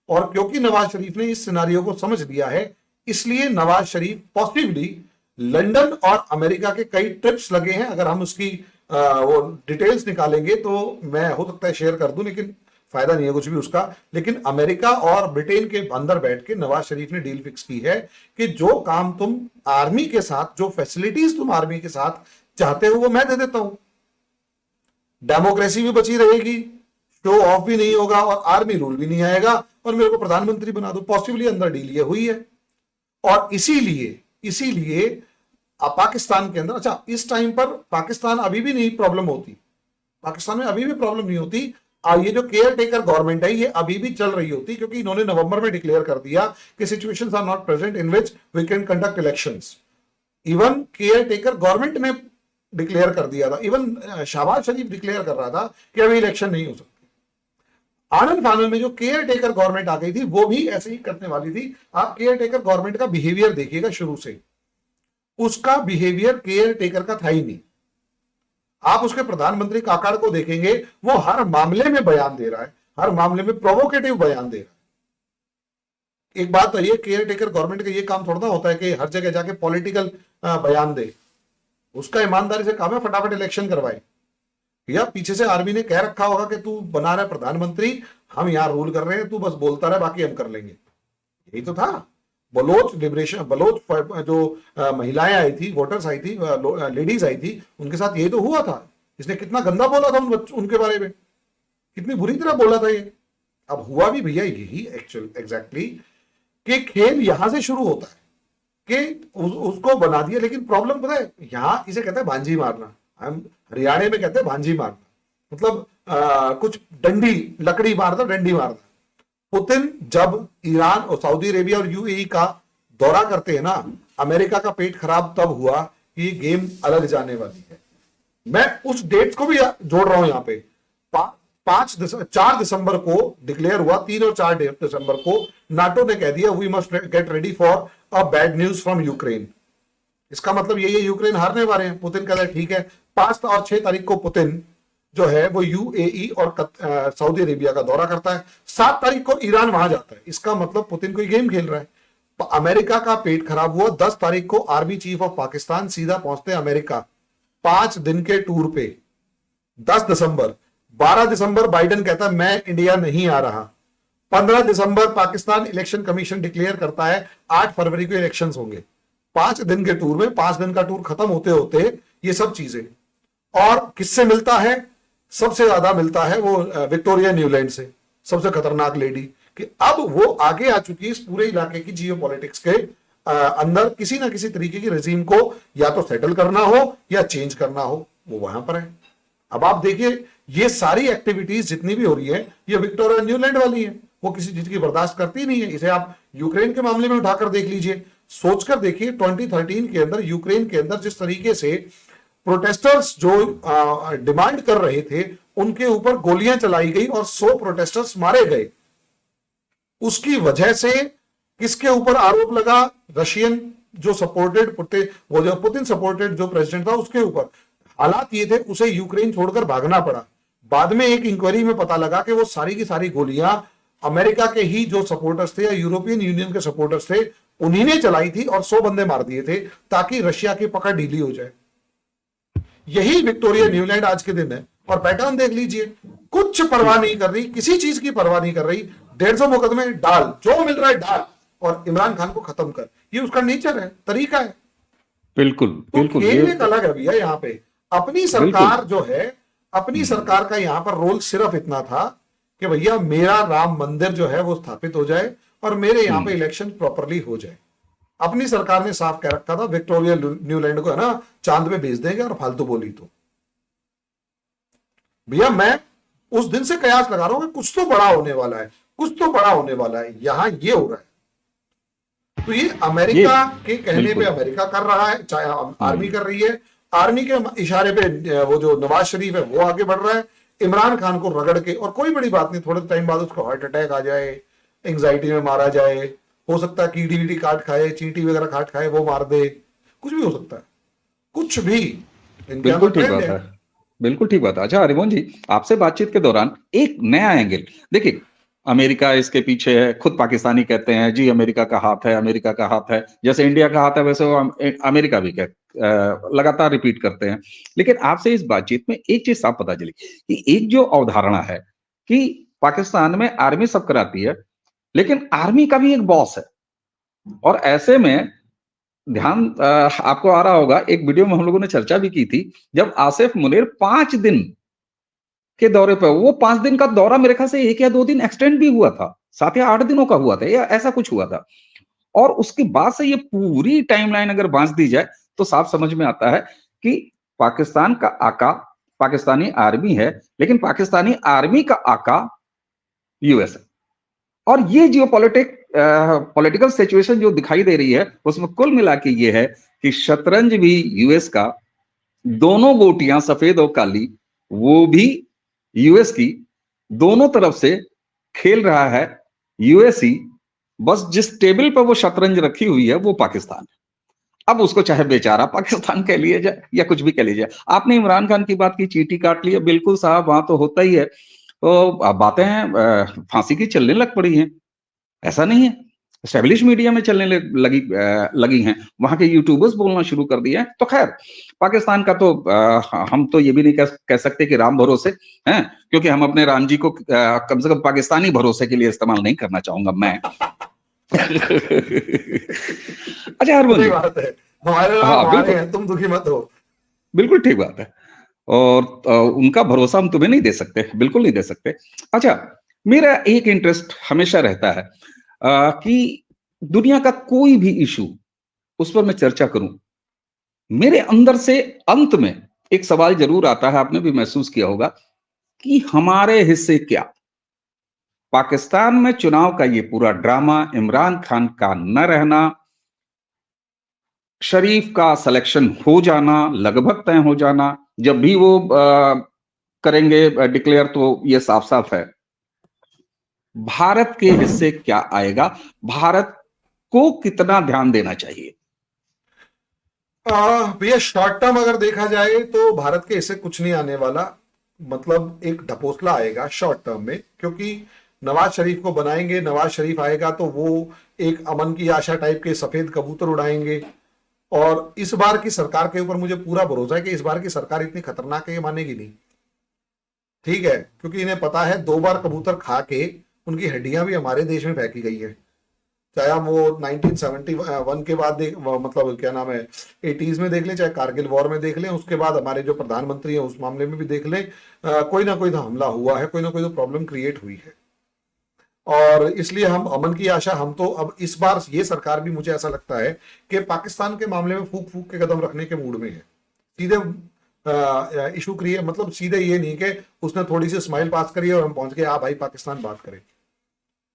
Speaker 2: और क्योंकि नवाज शरीफ ने इस सिनारियो को समझ लिया है, इसलिए नवाज शरीफ पॉसिबली लंदन और अमेरिका के कई ट्रिप्स लगे हैं। अगर हम उसकी वो डिटेल्स निकालेंगे तो मैं हो सकता है शेयर कर दूं, लेकिन फायदा नहीं है कुछ भी उसका। लेकिन अमेरिका और ब्रिटेन के अंदर बैठ के नवाज शरीफ ने डील फिक्स की है कि जो काम तुम आर्मी के साथ, जो फैसिलिटीज तुम आर्मी के साथ चाहते हो, वो मैं दे देता हूं। डेमोक्रेसी भी बची रहेगी, शो ऑफ भी नहीं होगा, और आर्मी रूल भी नहीं आएगा, और मेरे को प्रधानमंत्री बना दो। पॉसिबली अंदर डील ये हुई है। और इसीलिए पाकिस्तान के अंदर, अच्छा इस टाइम पर पाकिस्तान अभी भी नहीं प्रॉब्लम होती, पाकिस्तान में अभी भी प्रॉब्लम नहीं होती। ये जो केयर टेकर गवर्नमेंट है ये अभी भी चल रही होती, क्योंकि इन्होंने नवंबर में डिक्लेयर कर दिया कि situations are not present in which we can conduct elections. Even care taker government ने डिक्लेयर कर दिया था, इवन शहबाज शरीफ डिक्लेयर कर रहा था कि अभी इलेक्शन नहीं हो सकती। आनंद फानन में जो केयर टेकर गवर्नमेंट आ गई थी, वो भी ऐसे ही करने वाली थी। आप केयर टेकर गवर्नमेंट का बिहेवियर देखिएगा, शुरू से उसका बिहेवियर केयर टेकर का था ही नहीं। आप उसके प्रधानमंत्री काकाड़ को देखेंगे, वो हर मामले में बयान दे रहा है, हर मामले में प्रोवोकेटिव बयान दे रहा है। एक बात तो ये, केयर टेकर गवर्नमेंट का ये काम थोड़ा होता है कि हर जगह जाके पॉलिटिकल बयान दे। उसका ईमानदारी से काम है फटाफट इलेक्शन करवाए। या पीछे से आर्मी ने कह रखा होगा कि तू बना रहा है प्रधानमंत्री, हम यहां रूल कर रहे हैं, तू बस बोलता रहे, बाकी हम कर लेंगे। यही तो था। बलोच लिबरेशन, बलोच जो महिलाएं आई थी, वोटर्स आई थी, लेडीज आई थी, उनके साथ यही तो हुआ था। इसने कितना गंदा बोला था उनके बारे में, कितनी बुरी तरह बोला था ये। अब हुआ भी भैया यही एक्चुअल एग्जैक्टली कि खेल यहां से शुरू होता है कि उसको बना दिया। लेकिन प्रॉब्लम पता है, यहां इसे कहते हैं भांजी मारना, हम हरियाणा में कहते हैं भांजी मारना, मतलब कुछ डंडी, लकड़ी मारना, डंडी मारना। पुतिन जब ईरान और सऊदी अरेबिया और यूएई का दौरा करते हैं ना, अमेरिका का पेट खराब तब हुआ कि गेम अलग जाने वाली है। मैं उस डेट्स को भी जोड़ रहा हूं यहां पे। 4 दिसंबर को डिक्लेयर हुआ, 3 और 4 दिसंबर को नाटो ने कह दिया we must get ready for a bad news from Ukraine. इसका मतलब यही है यूक्रेन हारने वाले हैं। पुतिन कहता है ठीक है। 5 और 6 तारीख को पुतिन जो है वो यूएई और सऊदी अरेबिया का दौरा करता है। 7 तारीख को ईरान वहां जाता है। इसका मतलब पुतिन कोई गेम खेल रहा है। अमेरिका का पेट खराब हुआ। 10 तारीख को आर्मी चीफ ऑफ पाकिस्तान सीधा पहुंचते हैं अमेरिका 5 दिन के टूर पे। 10 दिसंबर, 12 दिसंबर बाइडेन कहता है मैं इंडिया नहीं आ रहा। 15 दिसंबर पाकिस्तान इलेक्शन कमीशन डिक्लेयर करता है 8 फरवरी को इलेक्शन होंगे। 5 दिन के टूर में, 5 दिन का टूर खत्म होते होते ये सब चीजें। और किससे मिलता है? सबसे ज्यादा मिलता है वो विक्टोरिया न्यूलैंड से, सबसे खतरनाक लेडी, कि अब वो आगे आ चुकी है इस पूरे इलाके की जियोपॉलिटिक्स के अंदर। किसी ना किसी तरीके की रेजिम को या तो सेटल करना हो या चेंज करना हो, वो वहां पर है। अब आप देखिए ये सारी एक्टिविटीज जितनी भी हो रही है ये विक्टोरिया न्यूलैंड वाली है। वो किसी चीज की बर्दाश्त करती नहीं है। इसे आप यूक्रेन के मामले में उठाकर देख लीजिए। सोचकर देखिए 2013 के अंदर यूक्रेन के अंदर जिस तरीके से प्रोटेस्टर्स जो डिमांड कर रहे थे उनके ऊपर गोलियां चलाई गई और 100 प्रोटेस्टर्स मारे गए। उसकी वजह से किसके ऊपर आरोप लगा? रशियन जो सपोर्टेड वो जो पुतिन सपोर्टेड जो प्रेसिडेंट था उसके ऊपर। हालात ये थे उसे यूक्रेन छोड़कर भागना पड़ा। बाद में एक इंक्वायरी में पता लगा कि वो सारी की सारी गोलियां अमेरिका के ही जो सपोर्टर्स थे या यूरोपियन यूनियन के सपोर्टर्स थे उन्हीं ने चलाई थी और 100 बंदे मार दिए थे ताकि रशिया की पकड़ ढीली हो जाए। यही विक्टोरिया न्यूलैंड आज के दिन है और पैटर्न देख लीजिए, कुछ परवाह नहीं कर रही, किसी चीज की परवाह नहीं कर रही। 150 मुकदमे डाल, जो मिल रहा है डाल और इमरान खान को खत्म कर। ये उसका नेचर है, तरीका है।
Speaker 1: बिल्कुल
Speaker 2: तो
Speaker 1: बिल्कुल,
Speaker 2: खेल
Speaker 1: ये
Speaker 2: एक अलग है भैया। यहाँ पे अपनी
Speaker 1: बिल्कुल।
Speaker 2: सरकार जो है, अपनी सरकार का यहाँ पर रोल सिर्फ इतना था कि भैया मेरा राम मंदिर जो है वो स्थापित हो जाए और मेरे यहाँ पे इलेक्शन प्रॉपरली हो जाए। अपनी सरकार ने साफ कह रखा था विक्टोरिया न्यूलैंड को है ना चांद पे भेज देंगे और फालतू बोली तो भैया मैं उस दिन से कयास लगा रहा हूं कि कुछ तो बड़ा होने वाला है, कुछ तो बड़ा होने वाला है। यहां ये हो रहा है तो ये अमेरिका के कहने पे
Speaker 1: बिल्कुल।
Speaker 2: अमेरिका कर रहा है, चाहे आर्मी कर रही है। आर्मी के इशारे पे वो जो नवाज शरीफ है वो आगे बढ़ रहा है इमरान खान को रगड़ के। और कोई बड़ी बात नहीं, थोड़े टाइम बाद उसको हार्ट अटैक आ जाए, एंग्जाइटी में मारा जाए, हो सकता है कीटी वीटी काट खाए, चींटी वगैरह काट खाए, वो मार दे, कुछ भी हो सकता है, कुछ भी। इनके अंदर
Speaker 1: बिल्कुल ठीक
Speaker 2: ट्रेंड
Speaker 1: बात
Speaker 2: है।
Speaker 1: है। बिल्कुल ठीक बात है। अच्छा हरिमोहन जी, आपसे बातचीत के दौरान एक नया एंगल देखिए, अमेरिका इसके पीछे है, खुद पाकिस्तानी कहते हैं जी अमेरिका का हाथ है, अमेरिका का हाथ है। जैसे इंडिया का हाथ है वैसे वो अमेरिका भी लगातार रिपीट करते हैं। लेकिन आपसे इस बातचीत में एक चीज साफ पता चली कि एक जो अवधारणा है कि पाकिस्तान में आर्मी सब कराती है, लेकिन आर्मी का भी एक बॉस है। और ऐसे में ध्यान आपको आ रहा होगा, एक वीडियो में हम लोगों ने चर्चा भी की थी, जब आसिफ मुनीर 5 दिन के दौरे पर, वो 5 दिन का दौरा मेरे ख्याल से 1 या 2 दिन एक्सटेंड भी हुआ था, 7 या 8 दिनों का हुआ था या ऐसा कुछ हुआ था। और उसके बाद से ये पूरी टाइमलाइन अगर बांध दी जाए तो साफ समझ में आता है कि पाकिस्तान का आका पाकिस्तानी आर्मी है, लेकिन पाकिस्तानी आर्मी का आका यूएस है। और ये जियो पॉलिटिकल सिचुएशन जो दिखाई दे रही है उसमें कुल मिला के ये है कि शतरंज भी यूएस का, दोनों गोटियां सफेद और काली वो भी यूएस की, दोनों तरफ से खेल रहा है यूएसई। बस जिस टेबल पर वो शतरंज रखी हुई है वो पाकिस्तान है। अब उसको चाहे बेचारा पाकिस्तान कह लिया जाए या कुछ भी कह लिया जाए। आपने इमरान खान की बात की, चीटी काट लिया, बिल्कुल साहब, वहां तो होता ही है। तो बातें फांसी की चलने लग पड़ी हैं, ऐसा नहीं है। एस्टेब्लिश मीडिया में चलने लगी हैं, वहां के यूट्यूबर्स बोलना शुरू कर दिए हैं। तो खैर, पाकिस्तान का तो हम तो ये भी नहीं कह सकते कि राम भरोसे हैं, क्योंकि हम अपने राम जी को कम से कम पाकिस्तानी भरोसे के लिए इस्तेमाल नहीं करना चाहूंगा मैं। अच्छा हरमन
Speaker 2: सही
Speaker 1: जी,
Speaker 2: बात है, हमारे राम
Speaker 1: हाँ
Speaker 2: हमारे
Speaker 1: बिल्कुल,
Speaker 2: हैं, तुम दुखी मत हो।
Speaker 1: बिल्कुल ठीक बात है। और उनका भरोसा हम तुम्हें नहीं दे सकते, बिल्कुल नहीं दे सकते। अच्छा, मेरा एक इंटरेस्ट हमेशा रहता है कि दुनिया का कोई भी इशू, उस पर मैं चर्चा करूं, मेरे अंदर से अंत में एक सवाल जरूर आता है, आपने भी महसूस किया होगा, कि हमारे हिस्से क्या। पाकिस्तान में चुनाव का ये पूरा ड्रामा, इमरान खान का न रहना, शरीफ का सिलेक्शन हो जाना, लगभग तय हो जाना, जब भी वो करेंगे डिक्लेयर तो ये साफ साफ है। भारत के हिस्से क्या आएगा, भारत को कितना ध्यान देना चाहिए?
Speaker 2: भैया शॉर्ट टर्म अगर देखा जाए तो भारत के हिस्से कुछ नहीं आने वाला। मतलब एक ढपोसला आएगा शॉर्ट टर्म में, क्योंकि नवाज शरीफ को बनाएंगे, नवाज शरीफ आएगा तो वो एक अमन की आशा टाइप के सफेद कबूतर उड़ाएंगे। और इस बार की सरकार के ऊपर मुझे पूरा भरोसा है कि इस बार की सरकार इतनी खतरनाक है ये मानेगी नहीं, ठीक है, क्योंकि इन्हें पता है 2 बार कबूतर खा के उनकी हड्डियां भी हमारे देश में फेंकी गई है। चाहे हम वो 1971 के बाद मतलब क्या नाम है 80s में देख लें, चाहे कारगिल वॉर में देख लें, उसके बाद हमारे जो प्रधानमंत्री हैं उस मामले में भी देख लें, कोई ना कोई तो हमला हुआ है, कोई ना कोई तो प्रॉब्लम क्रिएट हुई है। और इसलिए हम अमन की आशा, हम तो अब इस बार ये सरकार भी मुझे ऐसा लगता है कि पाकिस्तान के मामले में फूक फूक के कदम रखने के मूड में है। सीधे इशू क्रिएट, मतलब सीधे ये नहीं कि उसने थोड़ी सी स्माइल पास करी और हम पहुंच गए हाँ भाई पाकिस्तान बात करें।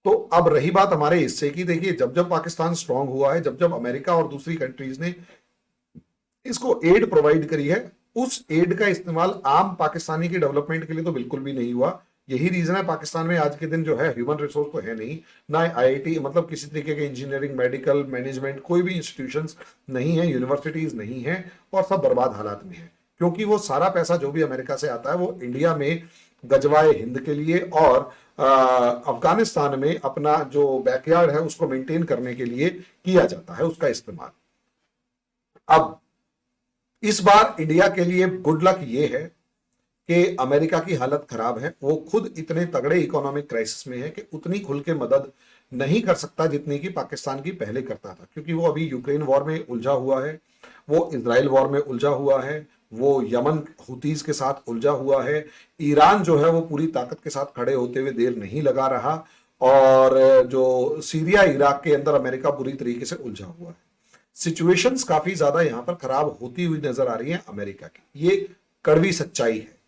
Speaker 2: तो अब रही बात हमारे हिस्से की, देखिए जब जब पाकिस्तान स्ट्रांग हुआ है, जब जब अमेरिका और दूसरी कंट्रीज ने इसको एड प्रोवाइड करी है, उस एड का इस्तेमाल आम पाकिस्तानी के डेवलपमेंट के लिए तो बिल्कुल भी नहीं हुआ। यही रीजन है पाकिस्तान में आज के दिन जो है ह्यूमन रिसोर्स तो है नहीं, ना आईआईटी मतलब किसी तरीके के इंजीनियरिंग, मेडिकल, मैनेजमेंट कोई भी इंस्टीट्यूशंस नहीं है, यूनिवर्सिटीज नहीं है, और सब बर्बाद हालात में है, क्योंकि वो सारा पैसा जो भी अमेरिका से आता है वो इंडिया में गजवाए हिंद के लिए और अफगानिस्तान में अपना जो बैकयार्ड है उसको मेंटेन करने के लिए किया जाता है उसका इस्तेमाल। अब इस बार इंडिया के लिए गुड लक ये है कि अमेरिका की हालत खराब है, वो खुद इतने तगड़े इकोनॉमिक क्राइसिस में है कि उतनी खुल के मदद नहीं कर सकता जितनी कि पाकिस्तान की पहले करता था, क्योंकि वो अभी यूक्रेन वॉर में उलझा हुआ है, वो इजराइल वॉर में उलझा हुआ है, वो यमन हुतीज के साथ उलझा हुआ है, ईरान जो है वो पूरी ताकत के साथ खड़े होते हुए देर नहीं लगा रहा, और जो सीरिया इराक के अंदर अमेरिका पूरी तरीके से उलझा हुआ है। सिचुएशंस काफी ज्यादा यहां पर खराब होती हुई नजर आ रही हैं अमेरिका की, ये कड़वी सच्चाई है।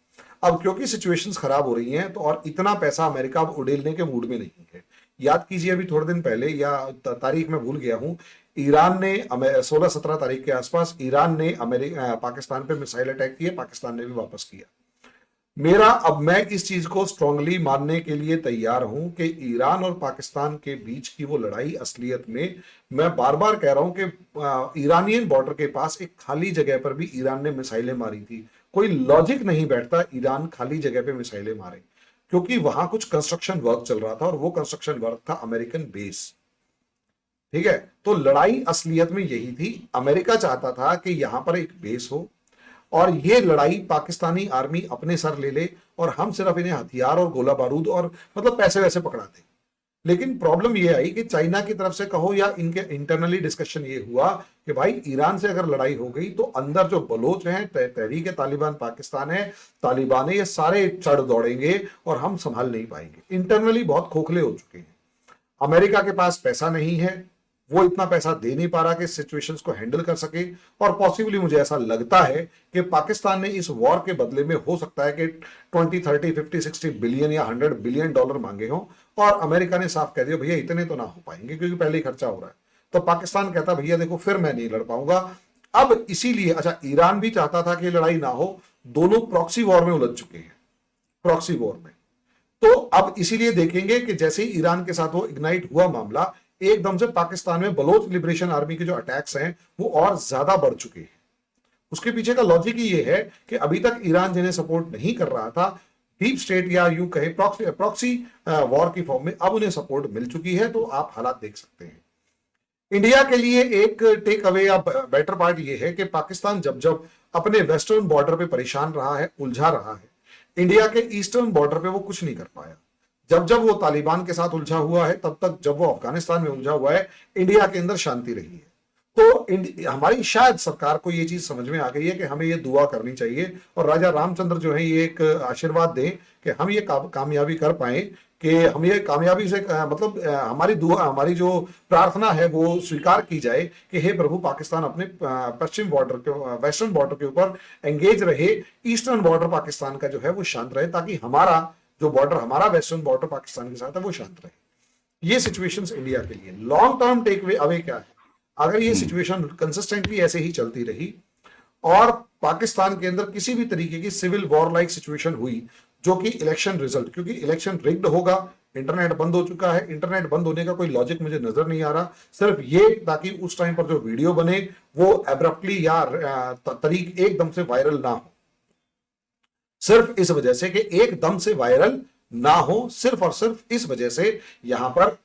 Speaker 2: अब क्योंकि सिचुएशंस खराब हो रही हैं तो और इतना पैसा अमेरिका अब उड़ेलने के मूड में नहीं है। याद कीजिए अभी थोड़े दिन पहले, या तारीख में भूल गया हूं, ईरान ने 16-17 तारीख के आसपास ईरान ने पाकिस्तान पे मिसाइल अटैक किए, पाकिस्तान ने भी वापस किया। मेरा अब मैं इस चीज को स्ट्रांगली मानने के लिए तैयार हूं कि ईरान और पाकिस्तान के बीच की वो लड़ाई असलियत में, मैं बार बार कह रहा हूं कि ईरानियन बॉर्डर के पास एक खाली जगह पर भी ईरान ने मिसाइलें मारी थी। कोई लॉजिक नहीं बैठता ईरान खाली जगह पे मिसाइलें मारे, क्योंकि वहां कुछ कंस्ट्रक्शन वर्क चल रहा था और वो कंस्ट्रक्शन वर्क था अमेरिकन बेस। ठीक है, तो लड़ाई असलियत में यही थी, अमेरिका चाहता था कि यहां पर एक बेस हो और ये लड़ाई पाकिस्तानी आर्मी अपने सर ले ले और हम सिर्फ इन्हें हथियार और गोला बारूद और मतलब पैसे वैसे पकड़ा दें। लेकिन प्रॉब्लम ये आई कि चाइना की तरफ से कहो या इनके इंटरनली डिस्कशन ये हुआ कि भाई ईरान से अगर लड़ाई हो गई तो अंदर जो बलोच हैं, तहरीक तालिबान पाकिस्तान है, तालिबान है, ये सारे चढ़ दौड़ेंगे और हम संभाल नहीं पाएंगे। इंटरनली बहुत खोखले हो चुके हैं। अमेरिका के पास पैसा नहीं है, वो इतना पैसा दे नहीं पा रहा कि सिचुएशंस को हैंडल कर सके, और पॉसिबली मुझे ऐसा लगता है कि पाकिस्तान ने इस वॉर के बदले में हो सकता है कि 20, 30, 50, 60 बिलियन या 100 बिलियन डॉलर मांगे हों, और अमेरिका ने साफ कह दिया भैया इतने तो ना हो पाएंगे क्योंकि पहले ही खर्चा हो रहा है। तो पाकिस्तान कहता भैया देखो फिर मैं नहीं लड़ पाऊंगा। अब इसीलिए अच्छा, ईरान भी चाहता था कि लड़ाई ना हो, दोनों प्रॉक्सी वॉर में उलझ चुके हैं, प्रॉक्सी वॉर में। तो अब इसीलिए देखेंगे कि जैसे ही ईरान के साथ वो इग्नाइट हुआ मामला, एकदम से पाकिस्तान में बलोच लिबरेशन आर्मी के जो अटैक्स हैं वो और ज्यादा बढ़ चुके हैं। उसके पीछे का लॉजिक ही ये है कि अभी तक ईरान जिन्हें सपोर्ट नहीं कर रहा था, डीप स्टेट या यूं कहे प्रॉक्सी वॉर की फॉर्म में, अब उन्हें सपोर्ट मिल चुकी है। तो आप हालात देख सकते हैं। इंडिया के लिए एक टेक अवे या बेटर पार्ट ये है कि पाकिस्तान जब जब अपने वेस्टर्न बॉर्डर पे परेशान रहा है, उलझा रहा है, इंडिया के ईस्टर्न बॉर्डर पे वो कुछ नहीं कर पाया। जब जब वो तालिबान के साथ उलझा हुआ है, तब तक जब वो अफगानिस्तान में उलझा हुआ है, इंडिया के अंदर शांति रही है। तो हमारी शायद सरकार को ये चीज समझ में आ गई है कि हमें ये दुआ करनी चाहिए, और राजा रामचंद्र जो है ये एक आशीर्वाद दें कि हम ये कामयाबी कर पाए, कि हम ये कामयाबी से मतलब हमारी दुआ, हमारी जो प्रार्थना है वो स्वीकार की जाए कि हे प्रभु पाकिस्तान अपने पश्चिम बॉर्डर के, वेस्टर्न बॉर्डर के ऊपर एंगेज रहे, ईस्टर्न बॉर्डर पाकिस्तान का जो है वो शांत रहे, ताकि हमारा जो बॉर्डर, हमारा वेस्टर्न बॉर्डर पाकिस्तान के साथ है वो शांत रहे। ये सिचुएशंस इंडिया के लिए लॉन्ग टर्म टेक अवे क्या है, अगर ये सिचुएशन कंसिस्टेंटली ऐसे ही चलती रही और पाकिस्तान के अंदर किसी भी तरीके की सिविल वॉर लाइक सिचुएशन हुई, जो कि इलेक्शन रिजल्ट, क्योंकि इलेक्शन रिग्ड होगा, इंटरनेट बंद हो चुका है, इंटरनेट बंद होने का कोई लॉजिक मुझे नजर नहीं आ रहा, सिर्फ ये ताकि उस टाइम पर जो वीडियो बने वो एब्रप्टली या तरीक एकदम से वायरल ना हो, सिर्फ इस वजह से कि एकदम से वायरल ना हो, सिर्फ और सिर्फ इस वजह से यहां पर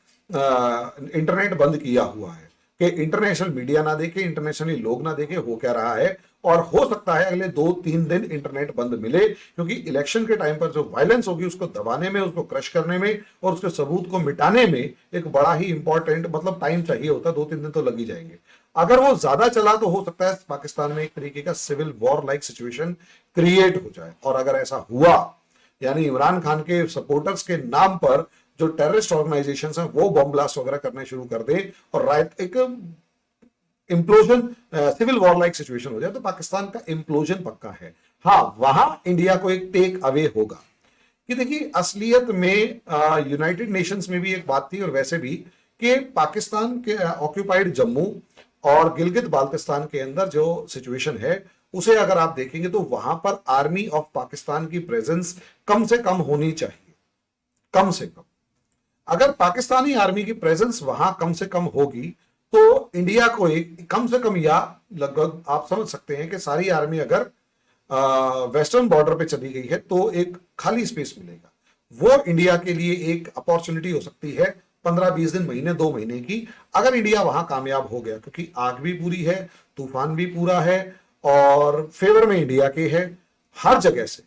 Speaker 2: इंटरनेट बंद किया हुआ है कि इंटरनेशनल मीडिया ना देखे, इंटरनेशनली लोग ना देखे हो क्या रहा है। और हो सकता है अगले 2-3 दिन इंटरनेट बंद मिले, क्योंकि इलेक्शन के टाइम पर जो वायलेंस होगी उसको दबाने में, उसको क्रश करने में और उसके सबूत को मिटाने में एक बड़ा ही इंपॉर्टेंट मतलब टाइम चाहिए होता है, 2-3 दिन तो लग ही जाएंगे। अगर वो ज्यादा चला तो हो सकता है पाकिस्तान में एक तरीके का civil war like situation create हो जाए, और अगर ऐसा हुआ यानी इमरान खान के सपोर्टर्स के नाम पर जो टेररिस्ट ऑर्गेनाइजेशन हैं वो बॉम्ब ब्लास्ट वगैरह करने शुरू कर दे और राइट एक implosion, civil war like situation हो जाए, तो पाकिस्तान का इम्प्लोजन पक्का है। हाँ, वहां इंडिया को एक टेक अवे होगा। कि देखिए असलियत में यूनाइटेड नेशंस में भी एक बात थी और वैसे भी, कि पाकिस्तान के ऑक्यूपाइड जम्मू और गिलगित बाल्टिस्तान के अंदर जो सिचुएशन है उसे अगर आप देखेंगे तो वहां पर आर्मी ऑफ पाकिस्तान की प्रेजेंस कम से कम होनी चाहिए, कम से कम। अगर पाकिस्तानी आर्मी की प्रेजेंस वहां कम से कम होगी तो इंडिया को एक कम से कम, या लगभग आप समझ सकते हैं कि सारी आर्मी अगर वेस्टर्न बॉर्डर पे चली गई है तो एक खाली स्पेस मिलेगा। वो इंडिया के लिए एक अपॉर्चुनिटी हो सकती है 15-20 दिन, महीने, 2 महीने की, अगर इंडिया वहां कामयाब हो गया, क्योंकि आग भी पूरी है, तूफान भी पूरा है और फेवर में इंडिया के है हर जगह से,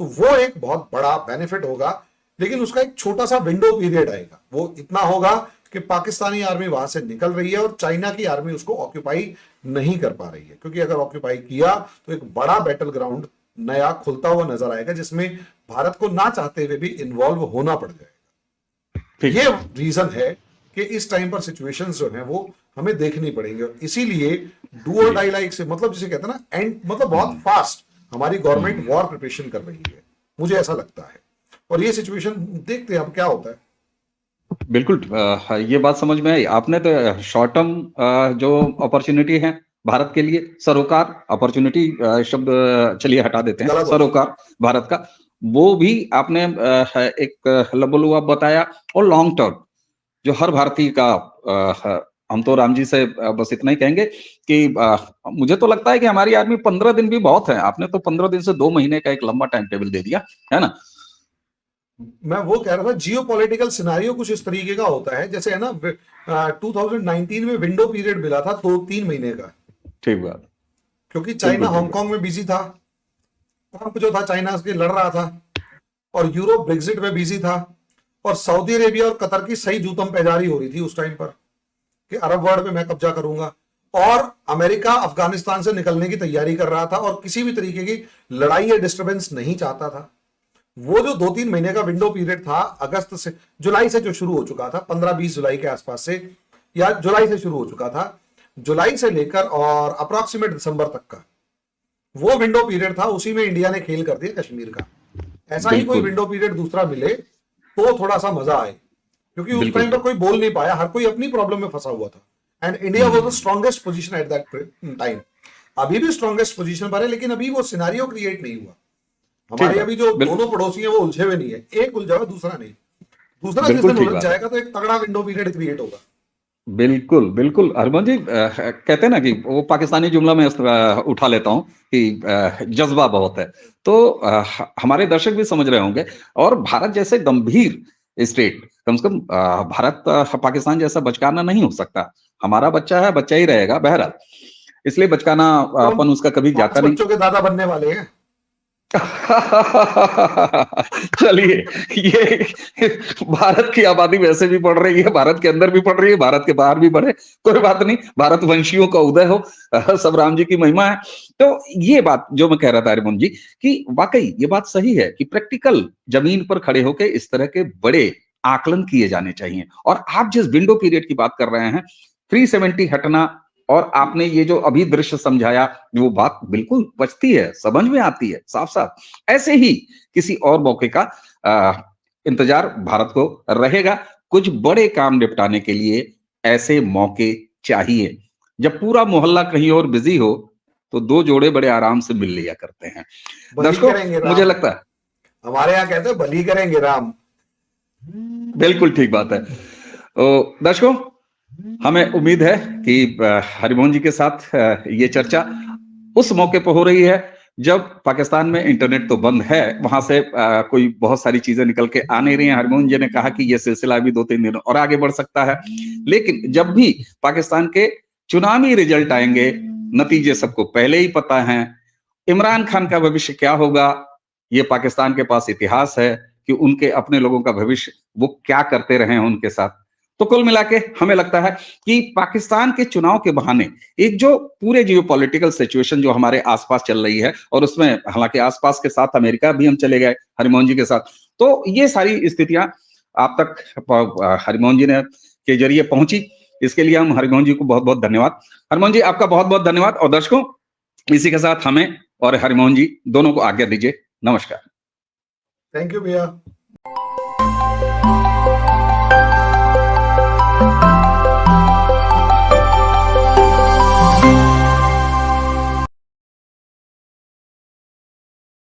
Speaker 2: तो वो एक बहुत बड़ा बेनिफिट होगा। लेकिन उसका एक छोटा सा विंडो पीरियड आएगा, वो इतना होगा कि पाकिस्तानी आर्मी वहां से निकल रही है और चाइना की आर्मी उसको ऑक्यूपाई नहीं कर पा रही है, क्योंकि अगर ऑक्यूपाई किया तो एक बड़ा बैटल ग्राउंड नया खुलता हुआ नजर आएगा जिसमें भारत को ना चाहते हुए भी इन्वॉल्व होना पड़ जाएगा। ये रीजन है कि इस टाइम पर सिचुएशंस जो हैं वो हमें देखनी पड़ेंगी, और इसीलिए डू और डाई लाइक से, मतलब जिसे कहते हैं ना एंड, मतलब बहुत फास्ट हमारी गवर्नमेंट वॉर प्रिपरेशन कर रही है, मुझे ऐसा लगता है। और ये सिचुएशन देखते हैं अब क्या होता है।
Speaker 1: बिल्कुल, ये बात समझ में आई। आपने तो शॉर्ट टर्म जो अपॉर्चुनिटी है भारत के लिए, सरोकार अपॉर्चुनिटी शब्द चलिए हटा देते हैं, सरोकार भारत का, वो भी आपने एक लबुलुआ बताया। और लॉन्ग टर्म जो हर भारतीय का, हम तो राम जी से बस इतना ही कहेंगे कि मुझे तो लगता है कि हमारी आर्मी 15 दिन भी बहुत है। आपने तो 15 दिन से 2 महीने का एक लंबा टाइम टेबल दे दिया है ना।
Speaker 2: मैं वो कह रहा था, जियो पॉलिटिकल सिनारियो कुछ इस तरीके का होता है, जैसे है ना 2019 में विंडो पीरियड मिला था 2-3 महीने का।
Speaker 1: ठीक बात।
Speaker 2: क्योंकि चाइना हांगकांग में बिजी था, ट्रंप जो था चाइना से लड़ रहा था, और यूरोप ब्रेग्जिट में बिजी था, और सऊदी अरेबिया और कतर की सही जूतम पैजारी हो रही थी उस टाइम पर कि अरब वर्ल्ड में मैं कब्जा करूंगा, और अमेरिका अफगानिस्तान से निकलने की तैयारी कर रहा था और किसी भी तरीके की लड़ाई या डिस्टर्बेंस नहीं चाहता था। वो जो 2-3 महीने का विंडो पीरियड था, अगस्त से, जुलाई से जो शुरू हो चुका था, 15-20 जुलाई के आसपास से, या जुलाई से शुरू हो चुका था, जुलाई से लेकर और अप्रॉक्सीमेट दिसंबर तक का वो विंडो पीरियड था, उसी में इंडिया ने खेल कर दिया कश्मीर का। ऐसा ही कोई विंडो पीरियड दूसरा मिले तो थोड़ा सा मजा आए, क्योंकि उस टाइम पर कोई बोल नहीं पाया, हर कोई अपनी प्रॉब्लम में फंसा हुआ था, and India was the strongest position at that time. अभी भी स्ट्रॉन्गेस्ट पोजीशन पर है, लेकिन अभी वो सिनेरियो क्रिएट नहीं हुआ। हमारे अभी जो दोनों पड़ोसी हैं वो उलझे हुए नहीं है, एक उलझा हुआ दूसरा नहीं, दूसरा जिस दिन उलझ जाएगा तो एक तगड़ा विंडो पीरियड क्रिएट होगा।
Speaker 1: बिल्कुल बिल्कुल। हरमन जी कहते हैं ना कि वो पाकिस्तानी जुमला में उठा लेता हूं कि जज्बा बहुत है, तो हमारे दर्शक भी समझ रहे होंगे। और भारत जैसे गंभीर स्टेट, कम से कम भारत पाकिस्तान जैसा बचकाना नहीं हो सकता। हमारा बच्चा है, बच्चा ही रहेगा बहरहाल, इसलिए बचकाना अपन उसका कभी जाता नहीं।
Speaker 2: बच्चों के दादा बनने वाले हैं।
Speaker 1: चलिए, ये भारत की आबादी वैसे भी बढ़ रही है, भारत के अंदर भी बढ़ रही है, भारत के बाहर भी बढ़े, कोई बात नहीं, भारत वंशियों का उदय हो, सब राम जी की महिमा है। तो ये बात जो मैं कह रहा था हरिमोहन जी, कि वाकई ये बात सही है कि प्रैक्टिकल जमीन पर खड़े होकर इस तरह के बड़े आकलन किए जाने चाहिए। और आप जिस विंडो पीरियड की बात कर रहे हैं, 370 हटना, और आपने ये जो अभी दृश्य समझाया, वो बात बिल्कुल बचती है, समझ में आती है साफ साफ। ऐसे ही किसी और मौके का इंतजार भारत को रहेगा। कुछ बड़े काम निपटाने के लिए ऐसे मौके चाहिए। जब पूरा मोहल्ला कहीं और बिजी हो तो 2 जोड़े बड़े आराम से मिल लिया करते हैं। दर्शकों, मुझे लगता है
Speaker 2: हमारे यहाँ कहते हैं बली करेंगे राम।
Speaker 1: बिल्कुल ठीक बात है। तो दर्शकों, हमें उम्मीद है कि हरिमोहन जी के साथ ये चर्चा उस मौके पर हो रही है जब पाकिस्तान में इंटरनेट तो बंद है, वहां से कोई बहुत सारी चीजें निकल के आ नहीं रही हैं। हरिमोहन जी ने कहा कि ये सिलसिला भी 2-3 दिन और आगे बढ़ सकता है, लेकिन जब भी पाकिस्तान के चुनावी रिजल्ट आएंगे, नतीजे सबको पहले ही पता है। इमरान खान का भविष्य क्या होगा, ये पाकिस्तान के पास इतिहास है कि उनके अपने लोगों का भविष्य वो क्या करते रहे हैं उनके साथ। तो कुल मिला के हमें लगता है कि पाकिस्तान के चुनाव के बहाने एक जो पूरे जियोपॉलिटिकल सिचुएशन जो हमारे आसपास चल रही है, और उसमें हालांकि आसपास के साथ अमेरिका भी हम चले गए हरिमोहन जी के साथ, तो ये सारी स्थितियां आप तक हरिमोहन जी ने के जरिए पहुंची। इसके लिए हम हरिमोहन जी को बहुत बहुत धन्यवाद। हरिमोहन जी, आपका बहुत बहुत धन्यवाद। और दर्शकों, इसी के साथ हमें और हरिमोहन जी दोनों को आज्ञा दीजिए। नमस्कार।
Speaker 2: थैंक यू भैया।